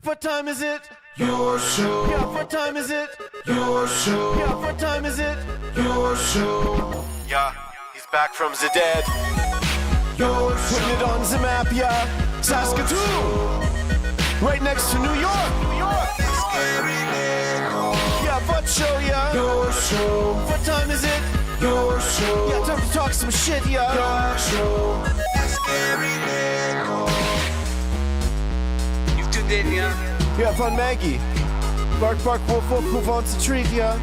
What time is it? Your show. Yeah, what time is it? Your show. Yeah, what time is it? Your show. Yeah, he's back from the dead. Your Putting it show. on the map, yeah. Saskatoon, right next to New York. Yeah, what show, yeah. Your show. What time is it? Your show. Yeah, time to talk some shit, yeah. Your show. You've tuned in, yeah? Yeah, fun Maggie. Bark, bark, wolf, wolf, who wants a treat, yeah.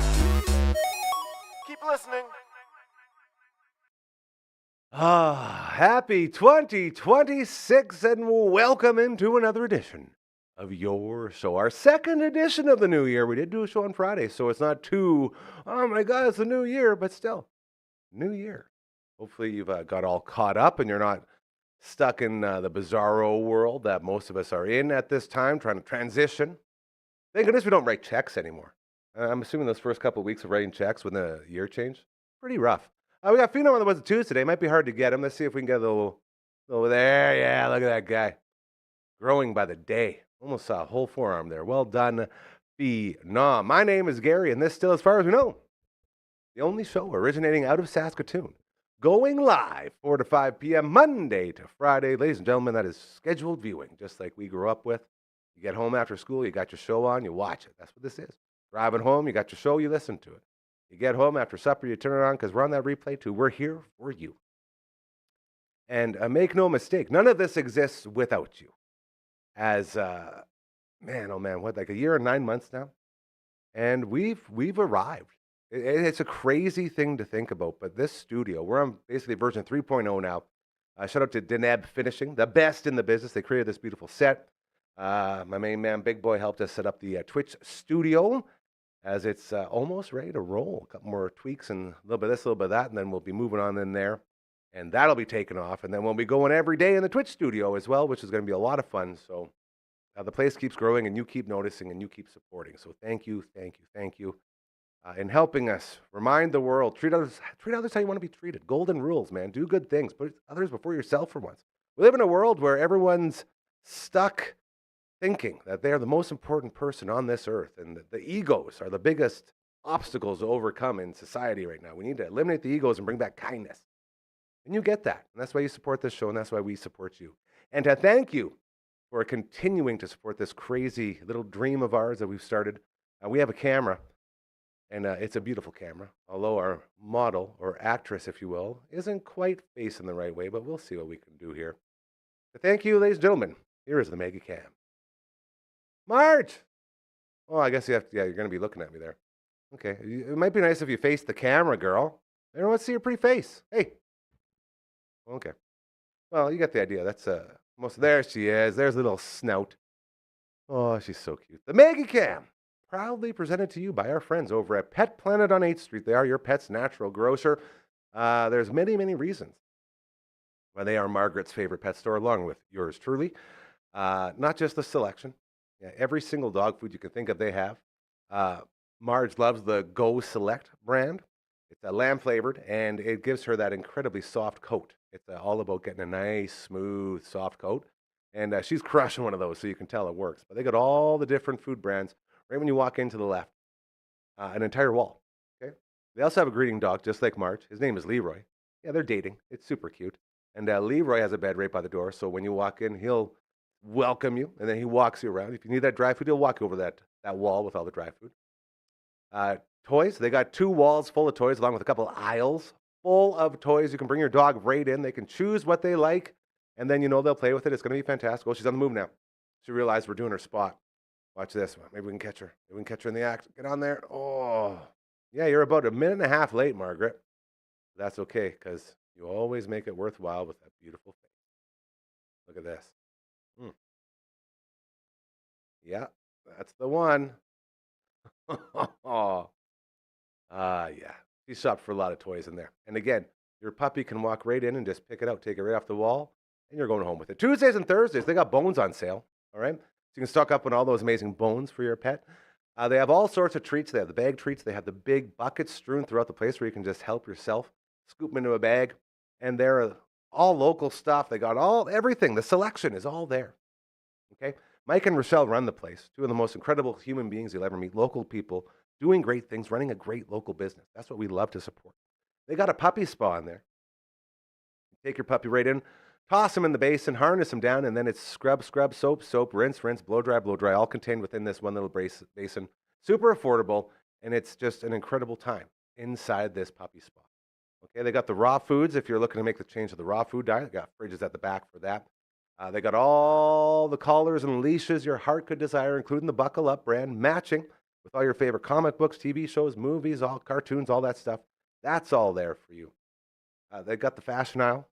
Keep listening. Happy 2026 and welcome into another edition of Your Show. Our second edition of the new year. We did do a show on Friday, so it's not too, oh my God, it's the new year, but still, new year. Hopefully you've got all caught up and you're not stuck in the bizarro world that most of us are in at this time, trying to transition. Thank goodness we don't write checks anymore. I'm assuming those first couple of weeks of writing checks when the year changed, pretty rough. We got Phenom on the ones and twos today. Might be hard to get him. Let's see if we can get a little over there. Yeah, look at that guy. Growing by the day. Almost saw a whole forearm there. Well done, Phenom. My name is Gary, and this still, as far as we know, the only show originating out of Saskatoon. Going live 4 to 5 p.m. Monday to Friday. Ladies and gentlemen, that is scheduled viewing, just like we grew up with. You get home after school, you got your show on, you watch it. That's what this is. Driving home, you got your show, you listen to it. You get home after supper, you turn it on because we're on that replay too. We're here for you. And make no mistake, none of this exists without you. As, man, oh man, what, like a year and 9 months now? And we've arrived. It's a crazy thing to think about, but this studio, we're on basically version 3.0 now. Shout out to Deneb Finishing, the best in the business. They created this beautiful set. My main man, Big Boy, helped us set up the Twitch studio as it's almost ready to roll. A couple more tweaks and a little bit of this, a little bit of that, and then we'll be moving on in there. And that'll be taken off. And then we'll be going every day in the Twitch studio as well, which is going to be a lot of fun. So the place keeps growing, and you keep noticing, and you keep supporting. So thank you, thank you, thank you. In helping us remind the world, treat others how you want to be treated. Golden rules, man. Do good things. Put others before yourself for once. We live in a world where everyone's stuck thinking that they are the most important person on this earth, and that the egos are the biggest obstacles to overcome in society right now. We need to eliminate the egos and bring back kindness. And you get that. And that's why you support this show, and that's why we support you. And to thank you for continuing to support this crazy little dream of ours that we've started. We have a camera, and it's a beautiful camera, although our model, or actress, if you will, isn't quite facing the right way, but we'll see what we can do here. So thank you, ladies and gentlemen. Here is the Mega Cam. Marge! Oh, I guess you're going to be looking at me there. Okay. It might be nice if you face the camera, girl. Everyone wants to see your pretty face. Hey. Okay. Well, you got the idea. That's, there she is. There's a little snout. Oh, she's so cute. The Mega Cam, proudly presented to you by our friends over at Pet Planet on 8th Street. They are your pet's natural grocer. There's many, many reasons why they are Margaret's favorite pet store, along with yours truly. Not just the selection. Yeah, every single dog food you can think of, they have. Marge loves the Go Select brand. It's lamb flavored, and it gives her that incredibly soft coat. It's all about getting a nice, smooth, soft coat. And she's crushing one of those, so you can tell it works. But they got all the different food brands right when you walk into the left, an entire wall. Okay. They also have a greeting dog, just like Marge. His name is Leroy. Yeah, they're dating. It's super cute. And Leroy has a bed right by the door, so when you walk in, he'll welcome you, and then he walks you around. If you need that dry food, he'll walk you over that wall with all the dry food. Toys, they got 2 walls full of toys, along with a couple of aisles full of toys. You can bring your dog right in. They can choose what they like, and then they'll play with it. It's going to be fantastic. Oh, she's on the move now. She realized we're doing her spot. Watch this one. Maybe we can catch her. Maybe we can catch her in the act. Get on there. Oh, yeah, you're about a minute and a half late, Margaret. That's okay, because you always make it worthwhile with that beautiful face. Look at this. Yeah, that's the one. Yeah. She shopped for a lot of toys in there. And again, your puppy can walk right in and just pick it out, take it right off the wall, and you're going home with it. Tuesdays and Thursdays, they got bones on sale, all right? So you can stock up on all those amazing bones for your pet. They have all sorts of treats. They have the bag treats. They have the big buckets strewn throughout the place where you can just help yourself scoop them into a bag. And they're all local stuff. They got everything. The selection is all there. Okay? Mike and Rochelle run the place, two of the most incredible human beings you'll ever meet, local people doing great things, running a great local business. That's what we love to support. They got a puppy spa in there. Take your puppy right in, toss him in the basin, harness him down, and then it's scrub, scrub, soap, soap, rinse, rinse, blow dry, all contained within this one little basin. Super affordable, and it's just an incredible time inside this puppy spa. Okay, they got the raw foods if you're looking to make the change to the raw food diet. They got fridges at the back for that. They got all the collars and leashes your heart could desire, including the Buckle Up brand, matching with all your favorite comic books, TV shows, movies, all cartoons, all that stuff. That's all there for you. They got the fashion aisle,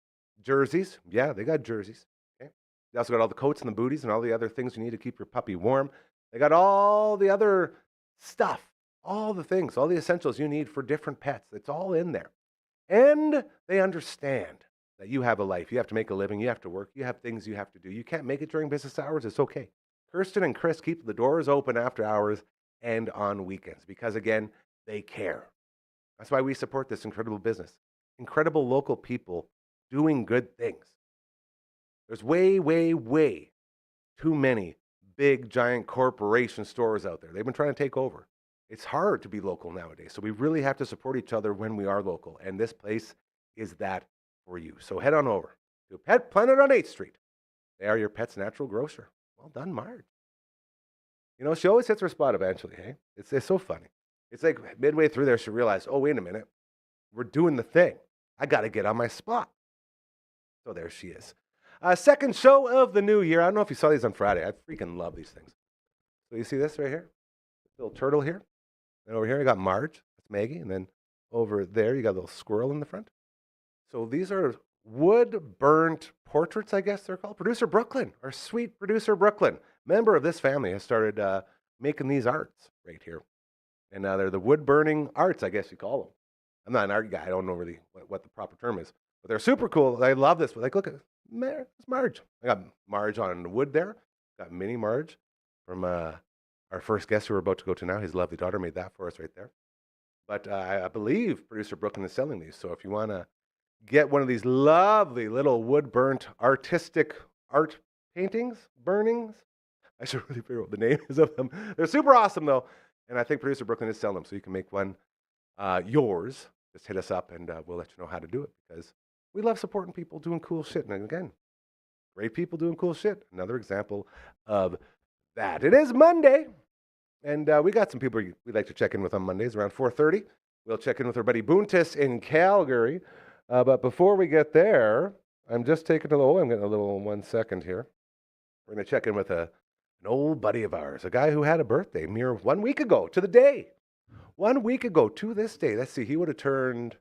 jerseys. Yeah, they got jerseys. Okay. They also got all the coats and the booties and all the other things you need to keep your puppy warm. They got all the other stuff, all the things, all the essentials you need for different pets. It's all in there. And they understand that you have a life. You have to make a living. You have to work. You have things you have to do. You can't make it during business hours. It's okay. Kirsten and Chris keep the doors open after hours and on weekends because, again, they care. That's why we support this incredible business. Incredible local people doing good things. There's way, way, way too many big, giant corporation stores out there. They've been trying to take over. It's hard to be local nowadays, so we really have to support each other when we are local, and this place is that for you. So head on over to Pet Planet on 8th Street. They are your pet's natural grocer. Well done, Marge. You know, she always hits her spot eventually, hey? It's so funny. It's like midway through there, she realized, oh, wait a minute. We're doing the thing. I got to get on my spot. So there she is. Second show of the new year. I don't know if you saw these on Friday. I freaking love these things. So you see this right here? Little turtle here. And over here, you got Marge. That's Maggie. And then over there, you got a little squirrel in the front. So these are wood-burnt portraits, I guess they're called. Producer Brooklyn, our sweet producer Brooklyn, member of this family, has started making these arts right here. And they're the wood-burning arts, I guess you call them. I'm not an art guy. I don't know really what the proper term is. But they're super cool. I love this. Like, look at it's Marge. I got Marge on the wood there. Got mini Marge from our first guest who we're about to go to now. His lovely daughter made that for us right there. But I believe producer Brooklyn is selling these. So if you want to get one of these lovely little wood-burnt artistic art paintings, burnings, I should really figure out what the name is of them. They're super awesome, though. And I think producer Brooklyn is selling them. So you can make one yours. Just hit us up and we'll let you know how to do it because we love supporting people doing cool shit. And again, great people doing cool shit. Another example of that. It is Monday, and we got some people we'd like to check in with on Mondays around 4:30. We'll check in with our buddy Boontis in Calgary. But before we get there, I'm just taking I'm getting a little 1 second here. We're going to check in with an old buddy of ours, a guy who had a birthday mere 1 week ago to the day. 1 week ago to this day. Let's see, he would have turned,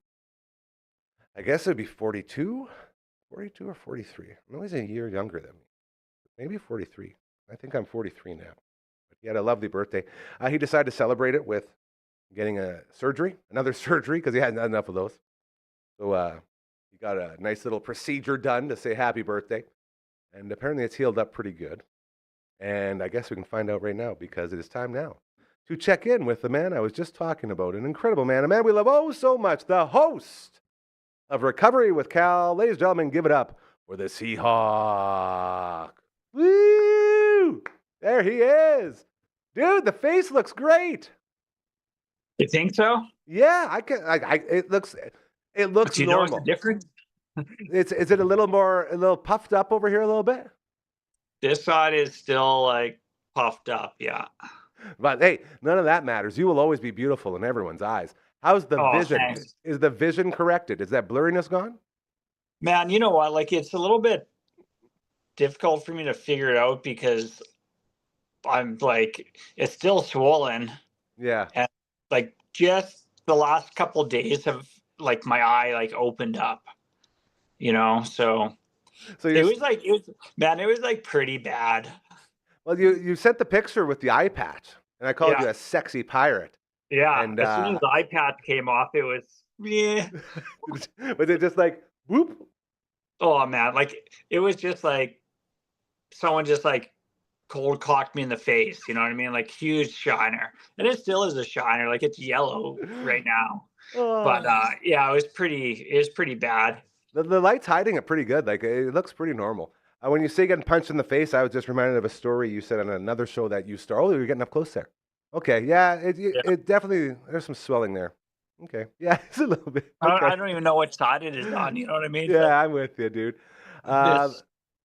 I guess it would be 42 or 43. No, he's a year younger than me. Maybe 43. I think I'm 43 now. But he had a lovely birthday. He decided to celebrate it with getting another surgery, because he hadn't had enough of those. So he got a nice little procedure done to say happy birthday. And apparently it's healed up pretty good. And I guess we can find out right now, because it is time now to check in with the man I was just talking about, an incredible man, a man we love oh so much, the host of Recovery with Cal. Ladies and gentlemen, give it up for the Seahawk. Woo! There he is. Dude, the face looks great. You think so? Yeah, it looks Do you normal. know what's the difference? Is it a little puffed up over here a little bit? This side is still like puffed up, yeah. But hey, none of that matters. You will always be beautiful in everyone's eyes. How's the vision? Thanks. Is the vision corrected? Is that blurriness gone? Man, you know what? Like, it's a little bit difficult for me to figure it out because I'm like, it's still swollen. Yeah. And like, just the last couple of days have like my eye like opened up, so it was like pretty bad. Well, you sent the picture with the eye patch, and I called you a sexy pirate. Yeah, and as soon as the eye patch came off, it was, yeah. Was it just like, whoop? Oh, man, like, it was just like someone just like cold cocked me in the face, you know what I mean? Like, huge shiner. And it still is a shiner, like, it's yellow right now. Oh. But yeah, it was pretty bad. The light's hiding it pretty good. Like, it looks pretty normal. When you say getting punched in the face, I was just reminded of a story you said on another show that you started. Oh, you're getting up close there. Okay, yeah, it definitely, there's some swelling there. Okay, yeah, it's a little bit. Okay. I don't even know what side it is on. You know what I mean? Yeah, I'm with you, dude.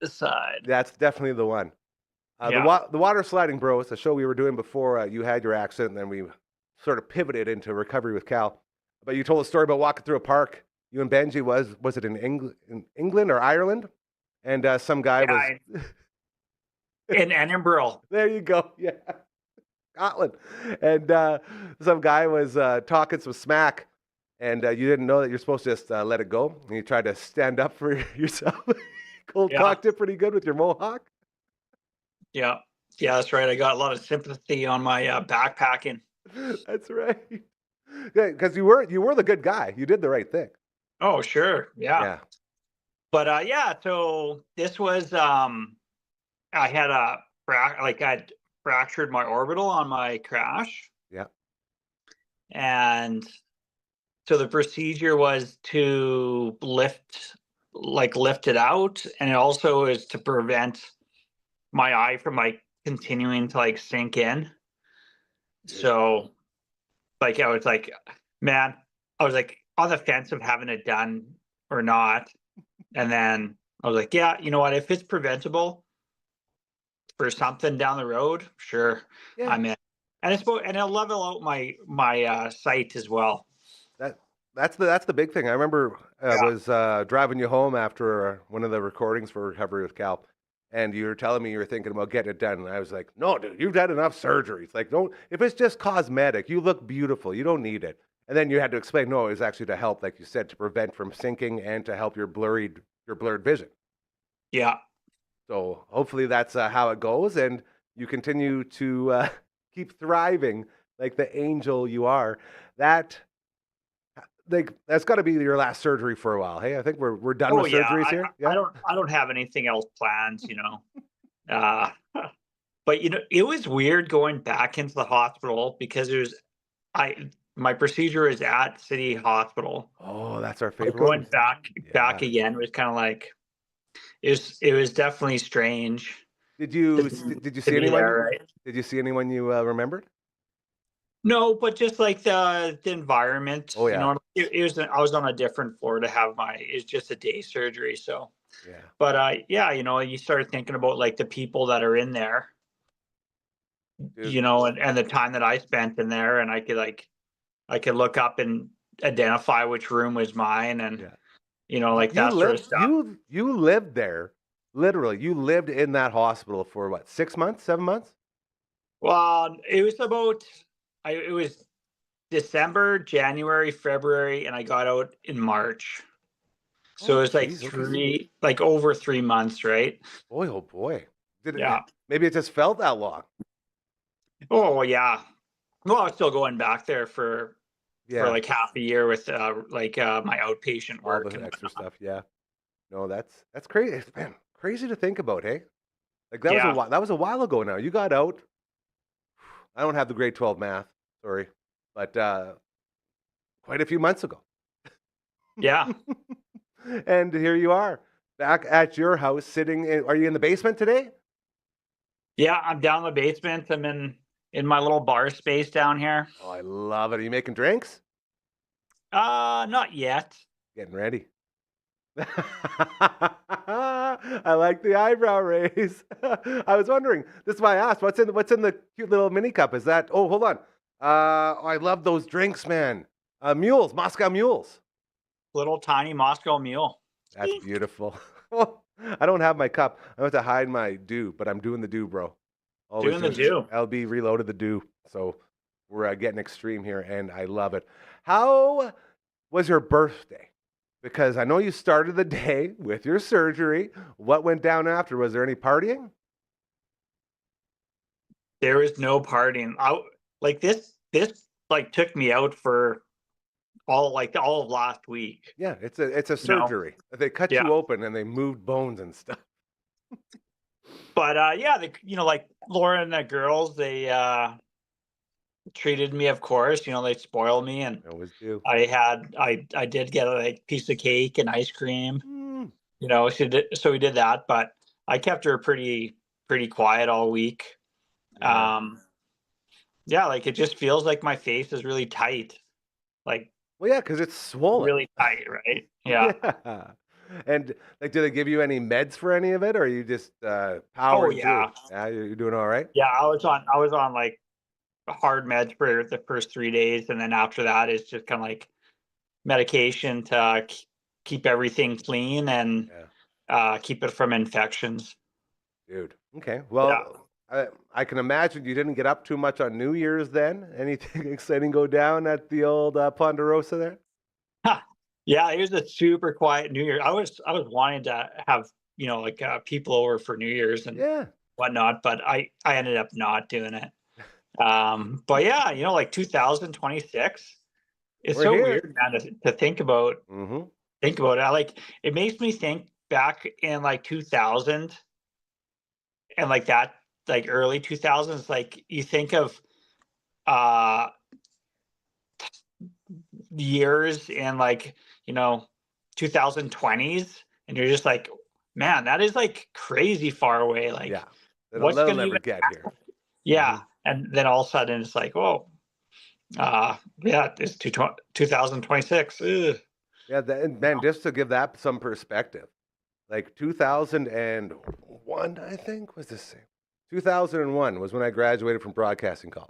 This side. That's definitely the one. Yeah. The water sliding bros, the show we were doing before you had your accident, and then we sort of pivoted into recovery with Cal. But you told a story about walking through a park. You and Benji was it in England or Ireland? And some guy was in Edinburgh. There you go. Yeah, Scotland. And some guy was talking some smack, and you didn't know that you're supposed to just let it go. And you tried to stand up for yourself. Cold cocked it pretty good with your mohawk. Yeah, that's right. I got a lot of sympathy on my backpacking. That's right. Yeah, because you were the good guy. You did the right thing. Oh, sure. Yeah. But so this was I had I'd fractured my orbital on my crash. Yeah. And so the procedure was to lift it out, and it also is to prevent my eye from continuing to sink in. So I was I was on the fence of having it done or not. And then I was like, yeah, you know what? If it's preventable for something down the road, sure, I'm in. And it'll level out my sight as well. That's the big thing. I remember I was driving you home after one of the recordings for Recovery with Cal, and you were telling me you were thinking about getting it done. And I was like, no, dude, you've had enough surgeries. If it's just cosmetic, you look beautiful. You don't need it. And then you had to explain, no, it was actually to help, like you said, to prevent from sinking and to help your blurred vision. Yeah. So hopefully that's how it goes, and you continue to keep thriving like the angel you are. That's got to be your last surgery for a while. Hey, I think we're done with surgeries here. Yeah. I don't have anything else planned, but it was weird going back into the hospital because my procedure is at City Hospital. Oh, that's our favorite. Going back again was kind of it was definitely strange. Did you see anyone? Right? Did you see anyone you remembered? No, but just the environment. Oh yeah. I was on a different floor to have it's just a day surgery. So yeah. But you started thinking about the people that are in there. Dude. And the time that I spent in there, and I could look up and identify which room was mine, and that sort of stuff. You lived there, literally. You lived in that hospital for what, 6 months, 7 months? Well, it was it was December, January, February, and I got out in March. So it was over 3 months, right? Boy, oh boy. Maybe it just felt that long. Oh yeah. Well, I was still going back there for half a year with my outpatient work and extra stuff. Yeah. No, that's crazy. Man, crazy to think about, hey? That was a while ago now. You got out. I don't have the grade 12 math, sorry, but quite a few months ago. Yeah. And here you are, back at your house, sitting are you in the basement today? Yeah, I'm down in the basement. I'm in my little bar space down here. Oh, I love it. Are you making drinks? Not yet. Getting ready. I like the eyebrow raise. I was wondering. This is why I asked. What's in the cute little mini cup? Is that? Oh, hold on. I love those drinks, man. Mules, Moscow mules. Little tiny Moscow mule. That's beautiful. I don't have my cup. I have to hide my dew, but I'm doing the dew, bro. Doing the dew. LB reloaded the dew. So we're getting extreme here, and I love it. How was your birthday? Because I know you started the day with your surgery. What went down after? Was there any partying? There was no partying. This took me out for all of last week. Yeah, it's a surgery. They cut you open and they moved bones and stuff. But Laura and the girls, they treated me, of course. They spoiled me, and I always do. I did get a piece of cake and ice cream. So we did that, but I kept her pretty quiet all week. Yeah. Yeah, like it just feels like my face is really tight, like Well, yeah, because it's swollen. really tight, right? Yeah. Yeah. And like, do they give you any meds for any of it, or are you just Oh powering through? yeah, Yeah, you're doing all right. yeah. I was on like hard meds for the first 3 days, and then after that, it's just kind of like medication to keep everything clean and Yeah, keep it from infections. dude. Okay. Yeah. Well, I can imagine you didn't get up too much on New Year's then. Anything exciting go down at the old Ponderosa there? Huh. Yeah, it was a super quiet New Year. I was wanting to have, like, people over for New Year's and Yeah, whatnot, but I ended up not doing it. But yeah, like 2026, it's we're so here. weird, man, to Mm-hmm. think about it. It makes me think back in like 2000 and like that, like early 2000s, like you think of uh years in like, you know, 2020s, and you're just like, man, that is like crazy far away. Like, Yeah, what's they'll gonna never even get here. yeah. Hmm. And then all of a sudden it's like, oh, yeah, it's 2026. Ugh. Yeah, and man, just to give that some perspective, like 2001, I think was the same. 2001 was when I graduated from broadcasting college.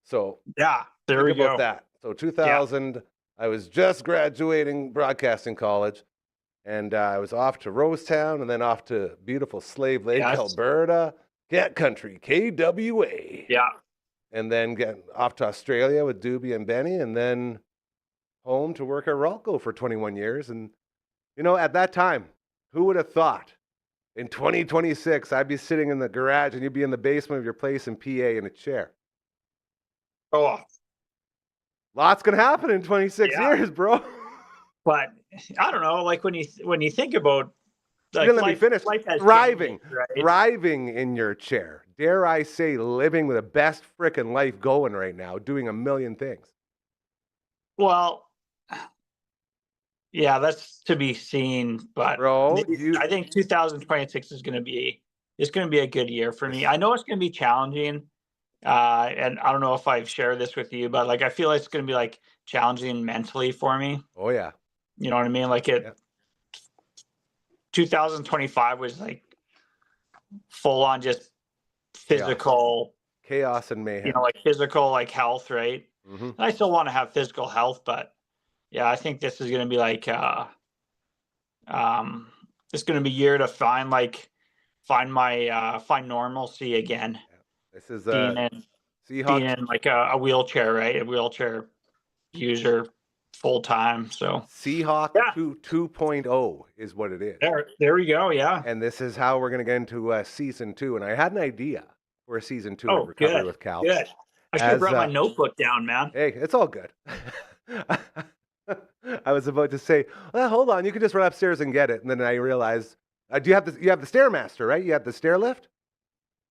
So Yeah, there think we about go. that. So Yeah. 2000, I was just graduating broadcasting college, and I was off to Rosetown, and then off to beautiful Slave Lake, Yes. Alberta, Cat Country, KWA, Yeah. and then get off to Australia with Doobie and Benny, and then home to work at Ralco for 21 years. And at that time, who would have thought in 2026 I'd be sitting in the garage and you'd be in the basement of your place in PA in a chair? Oh, Lots can happen in 26 yeah. years, bro. But I don't know, like when you think about You like didn't let me life finish. life has changes, Thriving, right? thriving in your chair. Dare I say, living the best frickin' life going right now, doing a million things. Well, yeah, that's to be seen, but Bro, I think 2026 is gonna be a good year for me. I know it's gonna be challenging, and I don't know if I've shared this with you, but like I feel like it's gonna be like challenging mentally for me. oh yeah, You know what I mean? Like yeah, 2025 was like full on just chaos, physical, chaos and mayhem. like physical like health, right? Hmm. And I still want to have physical health, but yeah, I think this is gonna be like um it's gonna be year to find normalcy again. Yeah. This is Being in being Seahawks. in like a wheelchair, right? A wheelchair user full time. So Seahawk yeah, 2.0 is what it is. there we go. Yeah. And this is how we're going to get into season 2. And I had an idea for a season 2 of Oh, Recovery good, with Cal. good. I should have As brought my notebook down, man. hey, it's all good. I was about to say, well, hold on, you can just run upstairs and get it. And then I realized, do you have the Stairmaster, right? You have the stair lift?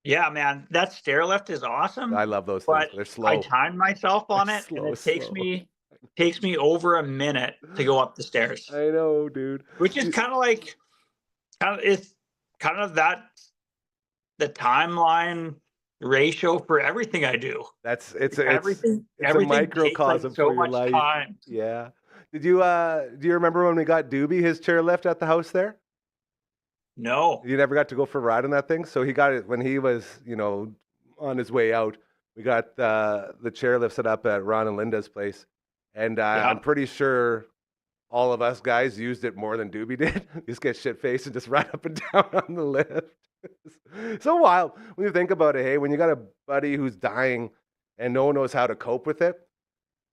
Yeah, man, that stair lift is awesome, I love those things. but They're I slow. timed myself on They're it, and slow, it takes slow. me over a minute to go up the stairs, I know, dude. which is it's kind of that the timeline ratio for everything I do. It's Everything a everything takes like microcosm so for your much life. time. Yeah. Do you remember when we got Doobie his chairlift at the house there? No. You never got to go for a ride on that thing? So he got it when he was, on his way out. We got the chairlift set up at Ron and Linda's place. And Yeah. I'm pretty sure all of us guys used it more than Doobie did. Just get shit faced and just ride up and down on the lift. So wild when you think about it. Hey, when you got a buddy who's dying and no one knows how to cope with it,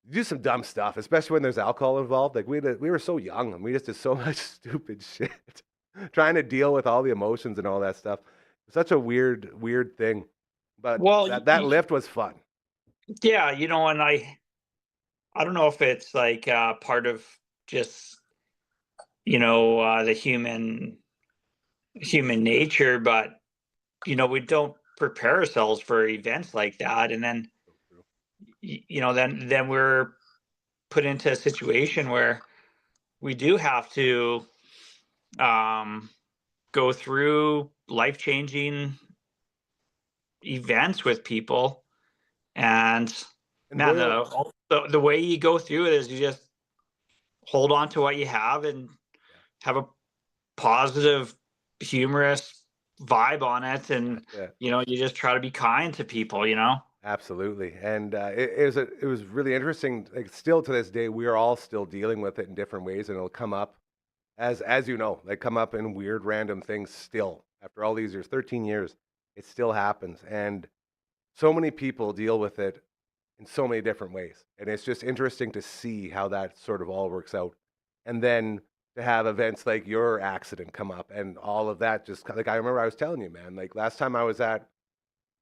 you do some dumb stuff, especially when there's alcohol involved. Like we were so young and we just did so much stupid shit, trying to deal with all the emotions and all that stuff. Such a weird thing. But Well, that lift was fun. yeah, and I don't know if it's like part of just the human nature, but we don't prepare ourselves for events like that, and then then we're put into a situation where we do have to go through life-changing events with people, and And man, Boyle, the way you go through it is you just hold on to what you have and have a positive, humorous vibe on it, and yeah, you just try to be kind to people. absolutely. And it was really interesting. Like still to this day, we are all still dealing with it in different ways, and it'll come up as you know, they come up in weird random things still after all these years, 13 years, it still happens. And so many people deal with it in so many different ways. And it's just interesting to see how that sort of all works out. And then to have events like your accident come up and all of that, just like I remember I was telling you, man, like last time I was at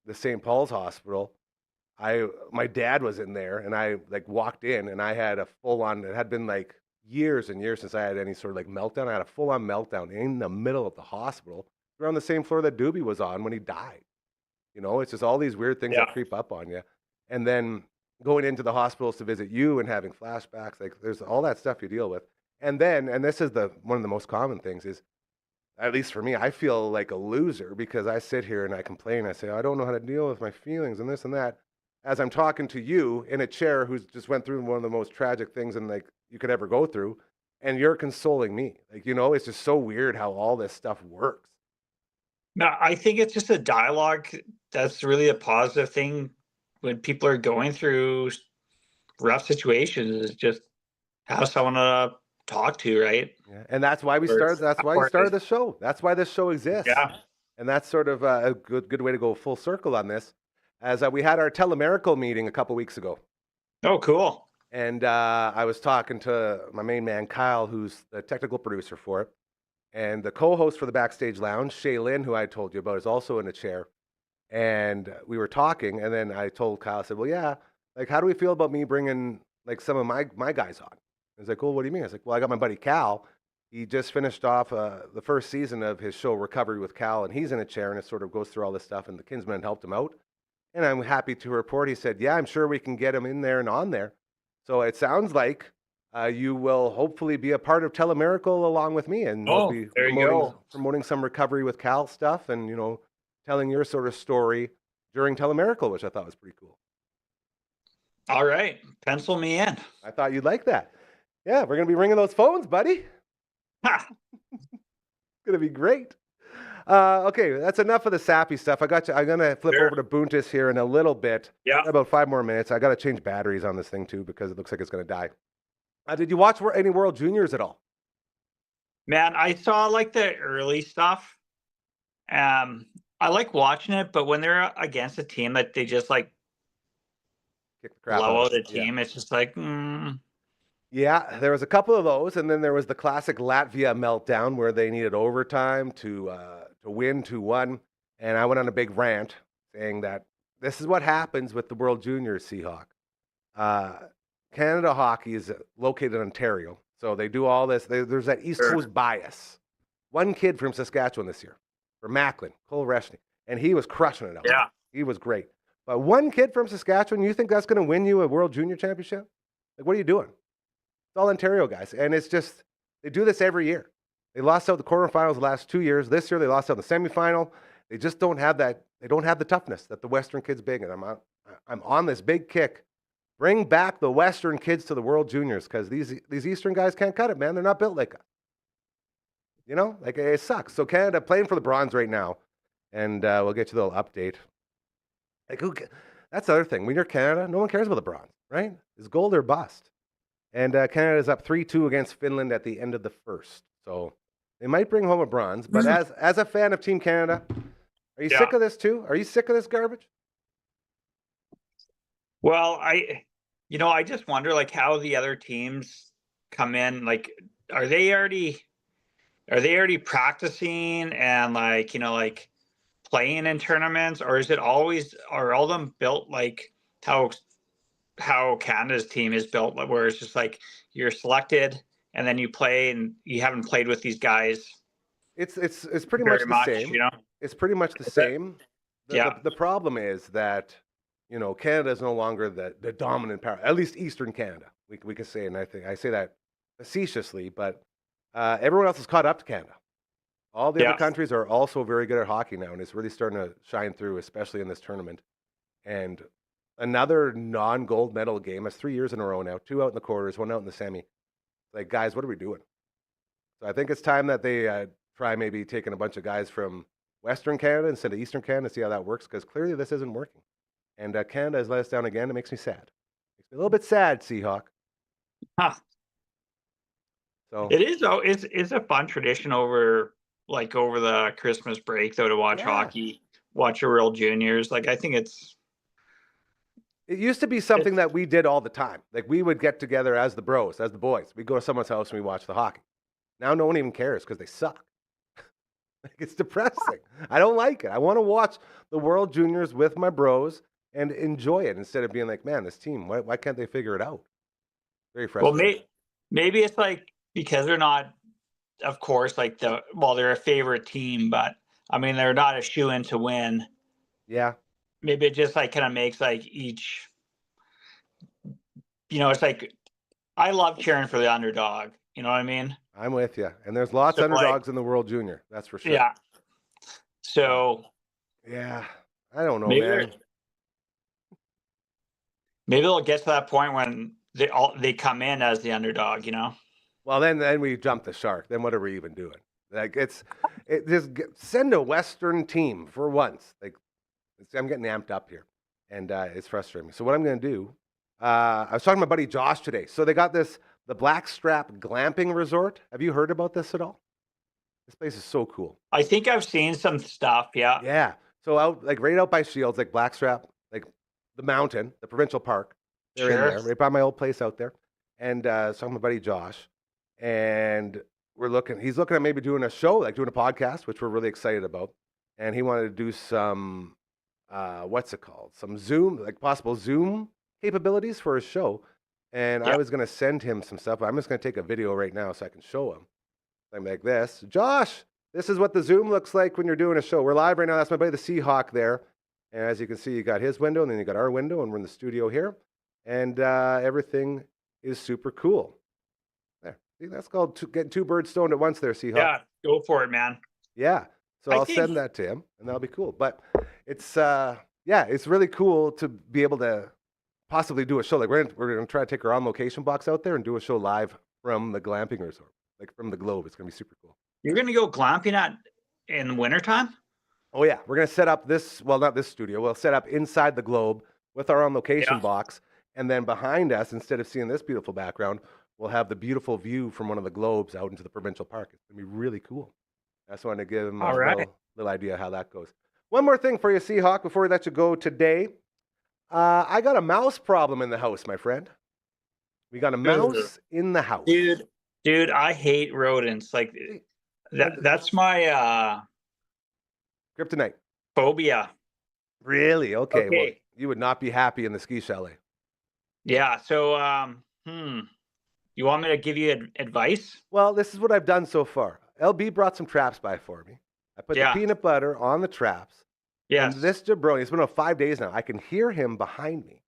the St. Paul's Hospital, my dad was in there and I like walked in and I had a full on, it had been like years and years since I had any sort of like meltdown. I had a full on meltdown in the middle of the hospital. We're on the same floor that Doobie was on when he died. It's just all these weird things Yeah. that creep up on you. And then going into the hospitals to visit you and having flashbacks, like there's all that stuff you deal with. And then, and this is one of the most common things is, at least for me, I feel like a loser because I sit here and I complain. I say, I don't know how to deal with my feelings and this and that. As I'm talking to you in a chair who's just went through one of the most tragic things and like you could ever go through, and you're consoling me. Like, it's just so weird how all this stuff works. No, I think it's just a dialogue that's really a positive thing when people are going through rough situations, is just have someone to talk to, right? Yeah. And that's why we Or started. That's why you support started it. the show. That's why this show exists. Yeah. And that's sort of a good way to go full circle on this, as we had our telemiracle meeting a couple weeks ago, Oh, cool. and I was talking to my main man Kyle, who's the technical producer for it, and the co-host for the Backstage Lounge, Shaylin, who I told you about, is also in a chair. And we were talking, and then I told Kyle, I said, "Well, yeah, like, how do we feel about me bringing like some of my guys on?" He's like, "Well, what do you mean?" I was like, "Well, I got my buddy Cal. He just finished off the first season of his show Recovery with Cal, and he's in a chair, and it sort of goes through all this stuff. And the Kinsman helped him out, and I'm happy to report he said, yeah, I'm sure we can get him in there and on there. So it sounds like you will hopefully be a part of Telemiracle along with me, and you'll Oh, be there you go. promoting some Recovery with Cal stuff, and telling your sort of story during Telemiracle, which I thought was pretty cool. All right, pencil me in. I thought you'd like that. Yeah, we're gonna be ringing those phones, buddy. Ha! It's gonna be great. Okay, that's enough of the sappy stuff. I got you. I'm gonna flip Sure. over to Buntis here in a little bit. Yeah. About 5 more minutes. I got to change batteries on this thing too because it looks like it's gonna die. Did you watch any World Juniors at all? Man, I saw like the early stuff. I like watching it, but when they're against a team that they just like Kick the crap blow out out of a it. Yeah. team, it's just like, Yeah, there was a couple of those, and then there was the classic Latvia meltdown where they needed overtime to win 2-1, and I went on a big rant saying that this is what happens with the World Juniors, Seahawk. Canada Hockey is located in Ontario, so they do all this. There's that East Sure. Coast bias. One kid from Saskatchewan this year, from Macklin, Cole Reshny, and he was crushing it out. yeah. He was great. But one kid from Saskatchewan, you think that's going to win you a World Junior Championship? Like, what are you doing? It's all Ontario guys. And it's just, they do this every year. They lost out the quarterfinals the last 2 years. This year, they lost out in the semifinal. They just don't have that. They don't have the toughness that the Western kids bring. And I'm on this big kick. Bring back the Western kids to the World Juniors, because these Eastern guys can't cut it, man. They're not built like us. Like it sucks. So Canada playing for the bronze right now. And we'll get you a little update. Like, that's the other thing. When you're Canada, no one cares about the bronze, right? It's gold or bust. And Canada's up 3-2 against Finland at the end of the first. So they might bring home a bronze. But as a fan of Team Canada, are you sick of this too? Are you sick of this garbage? Well, I just wonder like how the other teams come in. Like, are they already practicing and like playing in tournaments, or is it always, are all of them built like how Canada's team is built, where it's just like you're selected and then you play and you haven't played with these guys? It's pretty much the same. It's pretty much the same. The problem is that Canada is no longer the dominant power, at least Eastern Canada. We can say, and I say that facetiously, but everyone else has caught up to Canada. All the other Yeah. countries are also very good at hockey now, and it's really starting to shine through, especially in this tournament. And another non-gold medal game. That's 3 years in a row now. 2 out in the quarters, 1 out in the semi. Like, guys, what are we doing? So I think it's time that they try maybe taking a bunch of guys from Western Canada instead of Eastern Canada to see how that works, because clearly this isn't working. And Canada has let us down again. It makes me sad. Makes me a little bit sad, Seahawk. Huh. So It is though. It's a fun tradition over the Christmas break though to watch Yeah. hockey, watch the World Juniors. Like I think it's it used to be something that we did all the time. Like we would get together as the bros, as the boys. We'd go to someone's house and we watch the hockey. Now no one even cares because they suck. Like, it's depressing. I don't like it. I want to watch the World Juniors with my bros and enjoy it instead of being like, man, this team, why can't they figure it out? Very well, frustrating. maybe it's like because they're not, of course, like they're a favorite team, but I mean they're not a shoe-in to win. Yeah. Maybe it just like kind of makes like each, it's like I love cheering for the underdog. You know what I mean? I'm with you. And there's lots So, of underdogs in the World Junior. That's for sure. Yeah. So Yeah. I don't know, maybe man. maybe they'll get to that point when they come in as the underdog. Well, then we jump the shark. Then what are we even doing? Like send a Western team for once. Like I'm getting amped up here, and it's frustrating me. So what I'm going to do? I was talking to my buddy Josh today. So they got the Blackstrap Glamping Resort. Have you heard about this at all? This place is so cool. I think I've seen some stuff. Yeah. Yeah. So right out by Shields, like Blackstrap, like the mountain, the provincial park. They're in there, right by my old place out there. And so I'm my buddy Josh, and he's looking at maybe doing a show, like doing a podcast, which we're really excited about. And he wanted to do some, what's it called? Some Zoom, like possible Zoom capabilities for his show. And I was going to send him some stuff. I'm just going to take a video right now so I can show him. I'm like this. Josh, this is what the Zoom looks like when you're doing a show. We're live right now. That's my buddy, the Seahawk there. And as you can see, you got his window, and then you got our window, and we're in the studio here. And everything is super cool. There. See, that's called getting 2 birds stoned at once there, Seahawk. Yeah, go for it, man. Yeah. So I'll send that to him, and that'll be cool. But it's it's really cool to be able to possibly do a show. Like we're gonna try to take our on location box out there and do a show live from the glamping resort, like from the Globe. It's gonna be super cool. You're gonna go glamping in wintertime? Oh yeah, we're gonna set up not this studio. We'll set up inside the Globe with our on location box, and then behind us, instead of seeing this beautiful background, we'll have the beautiful view from one of the Globes out into the provincial park. It's gonna be really cool. I just wanted to give him a little idea how that goes. One more thing for you, Seahawk, before we let you go today. I got a mouse problem in the house, my friend. We got a mouse in the house. Dude, I hate rodents. Like that's my kryptonite phobia. Really? Okay. Well, you would not be happy in the ski chalet. Yeah. So, you want me to give you advice? Well, this is what I've done so far. LB brought some traps by for me. I put the peanut butter on the traps. Yes. And this jabroni, it's been 5 days now. I can hear him behind me.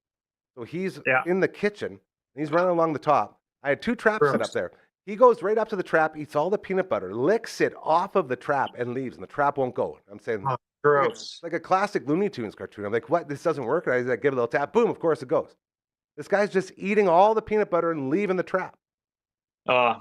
So he's in the kitchen. And he's running along the top. I had 2 traps set up there. He goes right up to the trap, eats all the peanut butter, licks it off of the trap, and leaves. And the trap won't go. I'm saying, gross. Like a classic Looney Tunes cartoon. I'm like, what? This doesn't work. And I give it a little tap. Boom, of course it goes. This guy's just eating all the peanut butter and leaving the trap.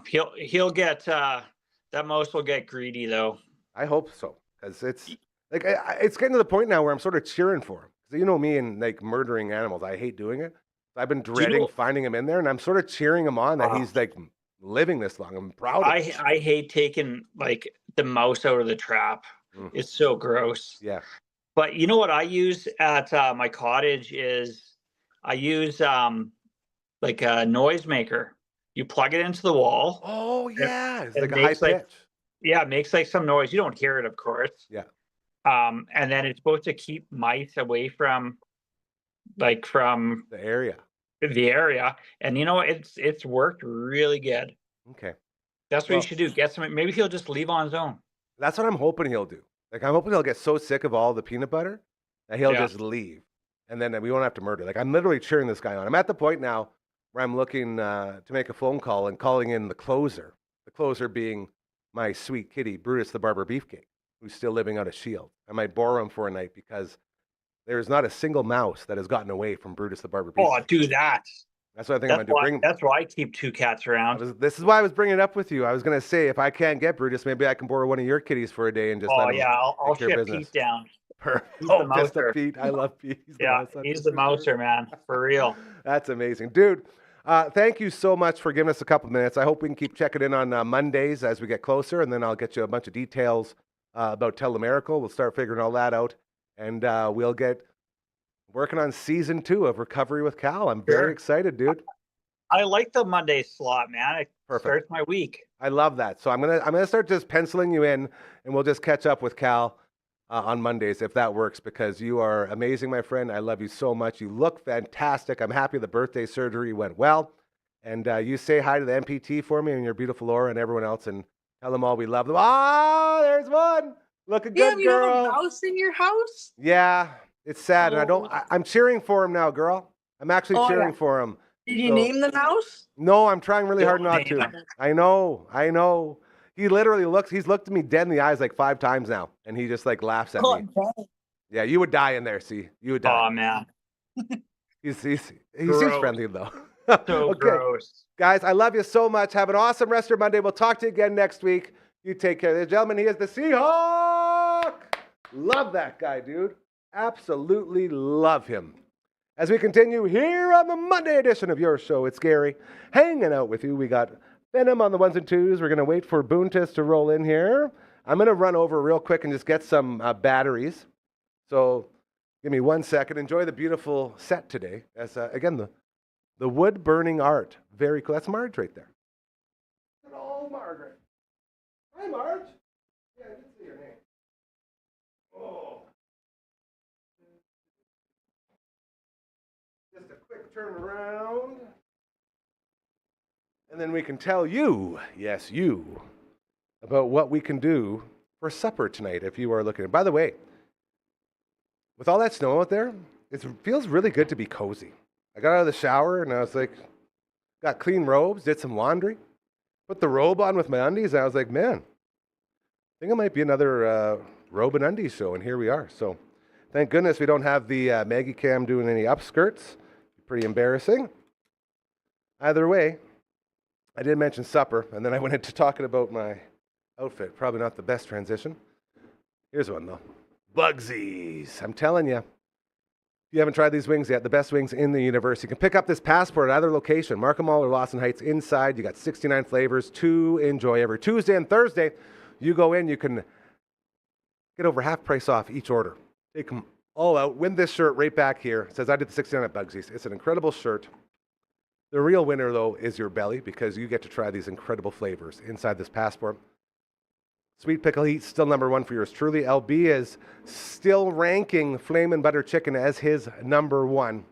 He'll get, that mouse will get greedy, though. I hope so. Because it's like, it's getting to the point now where I'm sort of cheering for him. Because you know me and like murdering animals. I hate doing it. I've been dreading finding him in there, and I'm sort of cheering him on that he's like living this long. I'm proud of him. I hate taking like the mouse out of the trap. It's so gross. Yeah. But you know what I use at my cottage is I use like a noisemaker. You plug it into the wall. Oh yeah, it's like a high pitch. Yeah, it makes like some noise. You don't hear it, of course. Yeah. And then it's supposed to keep mice away from the area. And you know, it's worked really good. Okay. That's what you should do. Get some. Maybe he'll just leave on his own. That's what I'm hoping he'll do. Like I'm hoping he'll get so sick of all the peanut butter that he'll just leave, and then we won't have to murder. Like I'm literally cheering this guy on. I'm at the point now where I'm looking to make a phone call and calling in the closer. The closer being my sweet kitty, Brutus the Barber Beefcake, who's still living out of Shield. I might borrow him for a night because there's not a single mouse that has gotten away from Brutus the Barber Oh, Beefcake. do that. That's what I think I'm going to do. That's why I keep 2 cats around. This is why I was bringing it up with you. I was going to say, if I can't get Brutus, maybe I can borrow one of your kitties for a day and just let him I'll take care of ship business. Pete down. He's the the mouser. Pete. I love Pete. He's the mouser, man, for real. That's amazing. Dude, thank you so much for giving us a couple minutes. I hope we can keep checking in on Mondays as we get closer, and then I'll get you a bunch of details about Telemiracle. We'll start figuring all that out, and we'll get working on season 2 of Recovery with Cal. I'm very excited, dude. I like the Monday slot, man. It starts my week. I love that. So I'm gonna start just penciling you in, and we'll just catch up with Cal on Mondays if that works, because you are amazing, my friend. I love you so much. You look fantastic. I'm happy the birthday surgery went well. And you say hi to the MPT for me and your beautiful Laura and everyone else, and tell them all we love them. Ah, there's one. Looking good, You girl. have a mouse in your house? Yeah, it's sad. And I'm cheering for him now, girl. I'm actually cheering for him. Did you name the mouse? No, I'm trying really hard not to. I know. He's looked at me dead in the eyes like 5 times now, and he just like laughs at me. Yeah, you would die in there, see. You would die. Oh, man. He seems friendly, though. So gross. Guys, I love you so much. Have an awesome rest of your Monday. We'll talk to you again next week. You take care. Gentlemen, he is the Seahawk. Love that guy, dude. Absolutely love him. As we continue here on the Monday edition of your show, it's Gary hanging out with you. We got Venom on the 1s and 2s. We're going to wait for Boontis to roll in here. I'm going to run over real quick and just get some batteries. So give me 1 second. Enjoy the beautiful set today. As again, the wood burning art. Very cool. That's Marge right there. Hello, Margaret. Hi, Marge. Yeah, I didn't see your name. Oh. Just a quick turn around. And then we can tell you, yes, you, about what we can do for supper tonight if you are looking. By the way, with all that snow out there, it feels really good to be cozy. I got out of the shower and I was like, got clean robes, did some laundry, put the robe on with my undies, and I was like, man, I think it might be another robe and undies show, and here we are. So thank goodness we don't have the Maggie Cam doing any upskirts. Pretty embarrassing. Either way, I did mention supper, and then I went into talking about my outfit. Probably not the best transition. Here's one, though. Bugsies. I'm telling you. If you haven't tried these wings yet, the best wings in the universe. You can pick up this passport at either location, Markham Mall or Lawson Heights. Inside, you got 69 flavors to enjoy. Every Tuesday and Thursday, you go in, you can get over half price off each order. Take them all out. Win this shirt right back here. It says, I did the 69 at Bugsies. It's an incredible shirt. The real winner, though, is your belly, because you get to try these incredible flavors inside this passport. Sweet Pickle Heat, still number 1 for yours truly. LB is still ranking Flamin' Butter Chicken as his number 1.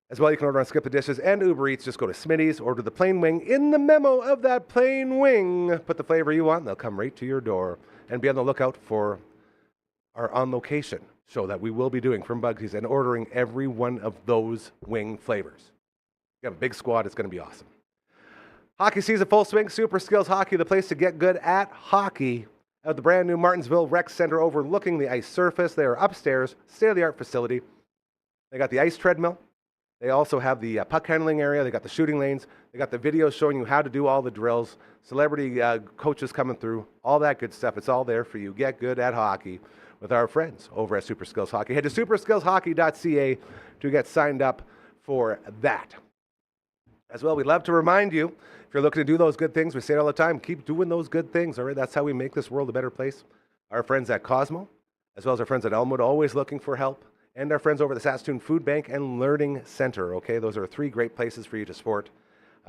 As well, you can order on Skip the Dishes and Uber Eats. Just go to Smitty's, order the plain wing. In the memo of that plain wing, put the flavor you want, and they'll come right to your door. And be on the lookout for our On Location show that we will be doing from Bugsies and ordering every one of those wing flavors. You have a big squad. It's going to be awesome. Hockey season full swing. Super Skills Hockey, the place to get good at hockey. At the brand new Martinsville Rec Center overlooking the ice surface. They are upstairs, state-of-the-art facility. They got the ice treadmill. They also have the puck handling area. They got the shooting lanes. They got the videos showing you how to do all the drills. Celebrity coaches coming through. All that good stuff. It's all there for you. Get good at hockey with our friends over at Super Skills Hockey. Head to superskillshockey.ca to get signed up for that. As well, we'd love to remind you, if you're looking to do those good things, we say it all the time, keep doing those good things, all right? That's how we make this world a better place. Our friends at Cosmo, as well as our friends at Elmwood, always looking for help, and our friends over at the Saskatoon Food Bank and Learning Center, okay? Those are 3 great places for you to support.